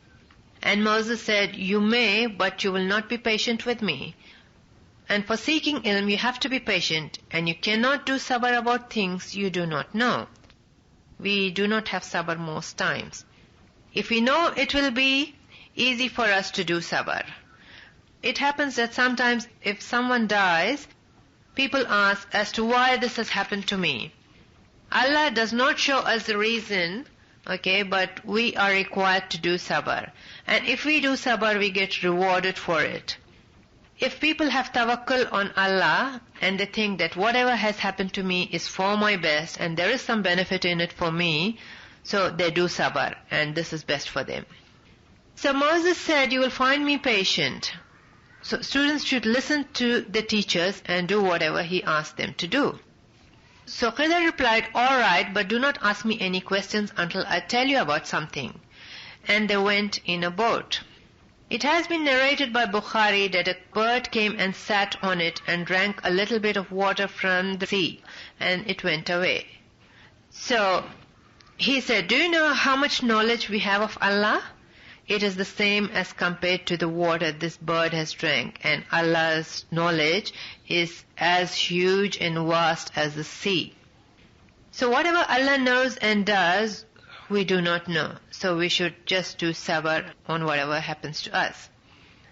And Moses said, you may, but you will not be patient with me. And for seeking ilm, you have to be patient, and you cannot do sabr about things you do not know. We do not have sabr most times. If we know, it will be easy for us to do sabr. It happens that sometimes if someone dies, people ask as to why this has happened to me. Allah does not show us the reason, okay, but we are required to do sabr. And if we do sabr, we get rewarded for it. if people have tawakkul on Allah and they think that whatever has happened to me is for my best and there is some benefit in it for me, so they do sabr and this is best for them. So Moses said, you will find me patient. So students should listen to the teachers and do whatever he asked them to do. So Khidr replied, all right, but do not ask me any questions until I tell you about something. And they went in a boat. It has been narrated by Bukhari that a bird came and sat on it and drank a little bit of water from the sea, and it went away. So he said, do you know how much knowledge we have of Allah? It is the same as compared to the water this bird has drank, and Allah's knowledge is as huge and vast as the sea. So whatever Allah knows and does, we do not know. So we should just do sabr on whatever happens to us.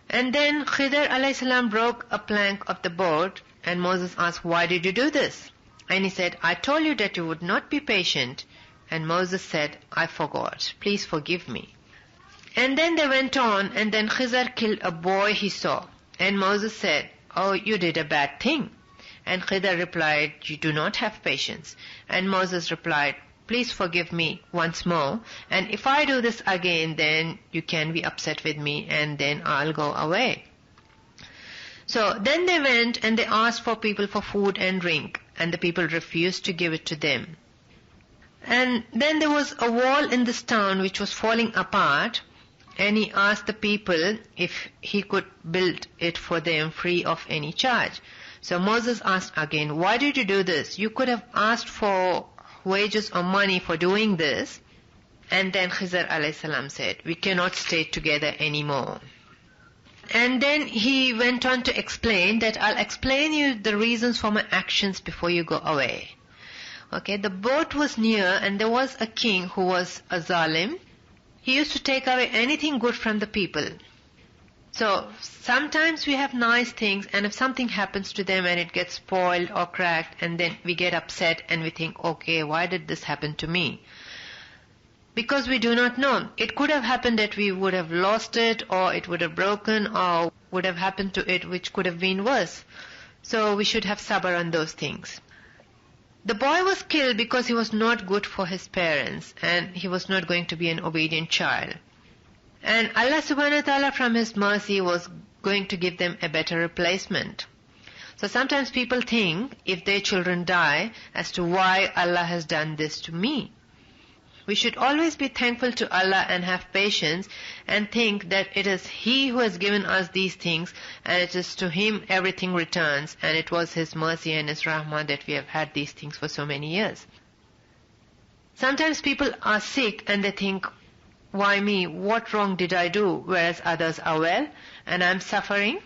And then Khidr alayhi salam broke a plank of the boat, and Moses asked, why did you do this? And he said, I told you that you would not be patient. And Moses said, I forgot. Please forgive me. And then they went on, and then Khidr killed a boy he saw. And Moses said, oh, you did a bad thing. And Khidr replied, you do not have patience. And Moses replied, please forgive me once more. And if I do this again, then you can be upset with me, and then I'll go away. So then they went and they asked for people for food and drink, and the people refused to give it to them. And then there was a wall in this town which was falling apart, and he asked the people if he could build it for them free of any charge. So Moses asked again, why did you do this? You could have asked for wages or money for doing this. And then Khidr alayhi salam said, we cannot stay together anymore. And then he went on to explain that I'll explain you the reasons for my actions before you go away. Okay, the boat was near, and there was a king who was a zalim. He used to take away anything good from the people. So sometimes we have nice things, and if something happens to them and it gets spoiled or cracked, and then we get upset and we think, okay, why did this happen to me? Because we do not know. It could have happened that we would have lost it, or it would have broken, or would have happened to it which could have been worse. So we should have sabr on those things. The boy was killed because he was not good for his parents, and he was not going to be an obedient child. And Allah subhanahu wa ta'ala from His mercy was going to give them a better replacement. So sometimes people think, if their children die, as to why Allah has done this to me. We should always be thankful to Allah and have patience and think that it is He who has given us these things, and it is to Him everything returns, and it was His mercy and His rahmah that we have had these things for so many years. Sometimes people are sick and they think, why me? What wrong did I do? Whereas others are well and I'm suffering.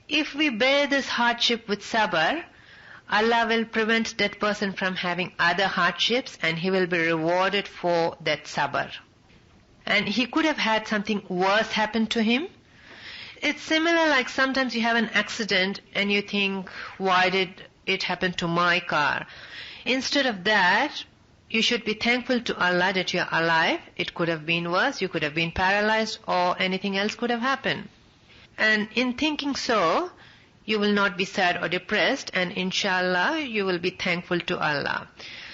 If we bear this hardship with sabr, Allah will prevent that person from having other hardships, and he will be rewarded for that sabr. And he could have had something worse happen to him. It's similar like sometimes you have an accident and you think, why did it happen to my car? Instead of that, you should be thankful to Allah that you are alive. It could have been worse, you could have been paralyzed, or anything else could have happened. And in thinking so, you will not be sad or depressed, and inshallah you will be thankful to Allah.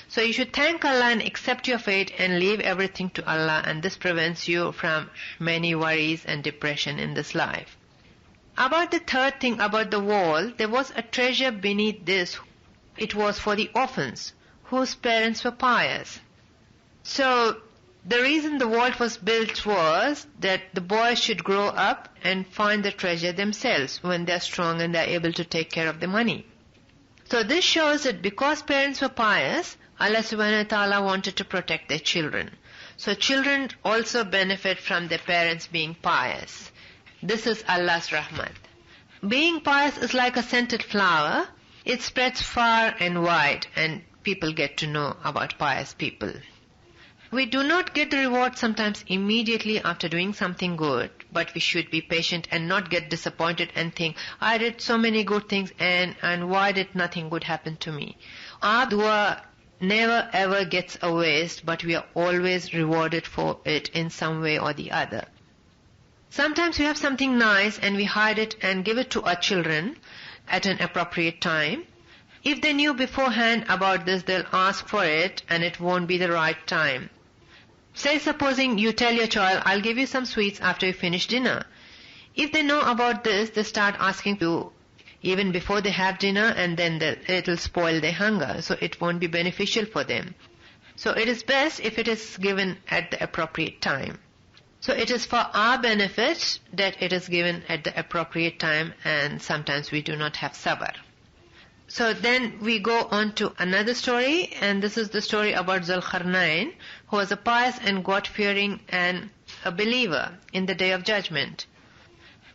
So you should thank Allah and accept your fate and leave everything to Allah, and this prevents you from many worries and depression in this life. About the third thing about the wall, there was a treasure beneath this. It was for the orphans whose parents were pious. So the reason the wall was built was that the boys should grow up and find the treasure themselves when they're strong and they're able to take care of the money. So this shows that because parents were pious, Allah subhanahu wa ta'ala wanted to protect their children. So children also benefit from their parents being pious. This is Allah's rahmat. Being pious is like a scented flower. It spreads far and wide, and people get to know about pious people. We do not get the reward sometimes immediately after doing something good, but we should be patient and not get disappointed and think, I did so many good things and why did nothing good happen to me? Our dua never ever gets a waste, but we are always rewarded for it in some way or the other. Sometimes we have something nice and we hide it and give it to our children at an appropriate time. If they knew beforehand about this, they'll ask for it and it won't be the right time. Say supposing you tell your child, I'll give you some sweets after you finish dinner. If they know about this, they start asking you even before they have dinner, and then it'll spoil their hunger, so it won't be beneficial for them. So it is best if it is given at the appropriate time. So it is for our benefit that it is given at the appropriate time, and sometimes we do not have sabr. So then we go on to another story, and this is the story about Zulqarnain, who was a pious and God-fearing and a believer in the Day of Judgment.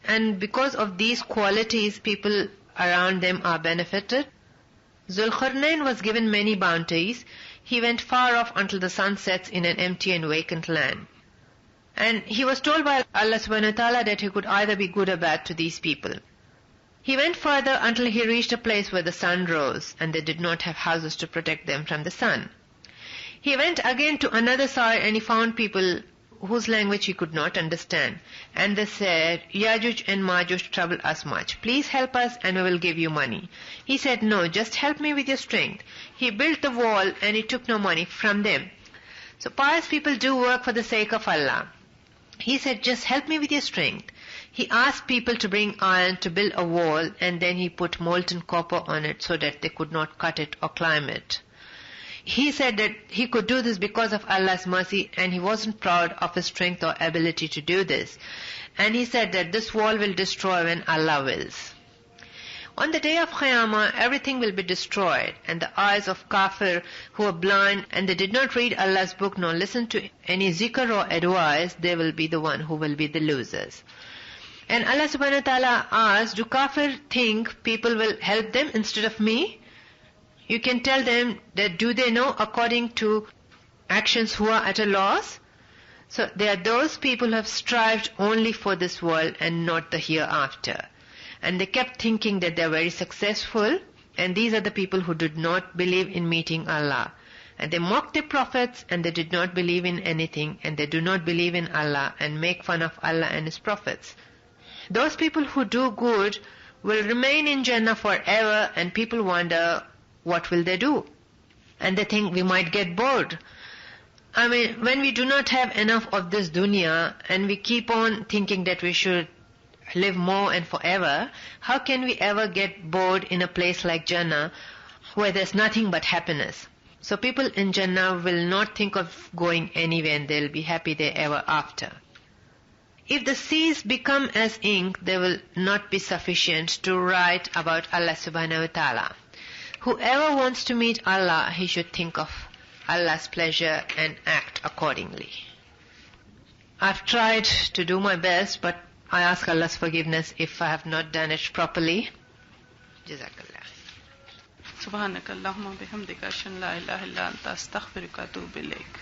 And because of these qualities, people around them are benefited. Zulqarnain was given many bounties. He went far off until the sun sets in an empty and vacant land. And he was told by Allah subhanahu wa ta'ala that he could either be good or bad to these people. He went further until he reached a place where the sun rose, and they did not have houses to protect them from the sun. He went again to another side, and he found people whose language he could not understand. And they said, Yajuj and Majuj trouble us much. Please help us and we will give you money. He said, no, just help me with your strength. He built the wall and he took no money from them. So pious people do work for the sake of Allah. He said, just help me with your strength. He asked people to bring iron to build a wall, and then he put molten copper on it so that they could not cut it or climb it. He said that he could do this because of Allah's mercy, and he wasn't proud of his strength or ability to do this. And he said that this wall will destroy when Allah wills. On the day of Qiyamah, everything will be destroyed, and the eyes of kafir who are blind and they did not read Allah's book nor listen to any zikr or advice, they will be the one who will be the losers. And Allah subhanahu wa ta'ala asks, do kafir think people will help them instead of me? You can tell them that do they know according to actions who are at a loss? So they are those people who have strived only for this world and not the hereafter. And they kept thinking that they are very successful, and these are the people who did not believe in meeting Allah. And they mocked their prophets, and they did not believe in anything, and they do not believe in Allah and make fun of Allah and His prophets. Those people who do good will remain in Jannah forever, and people wonder, what will they do? And they think we might get bored. I mean, when we do not have enough of this dunya, and we keep on thinking that we should live more and forever, how can we ever get bored in a place like Jannah where there's nothing but happiness? So people in Jannah will not think of going anywhere, and they'll be happy there ever after. If the seas become as ink, they will not be sufficient to write about Allah subhanahu wa ta'ala. Whoever wants to meet Allah, he should think of Allah's pleasure and act accordingly. I've tried to do my best, but I ask Allah's forgiveness if I have not done it properly. Jazakallah. Subhanaka Allahumma bihamdika ashhadu an la ilaha illa anta astaghfiruka wa atubu ilayk.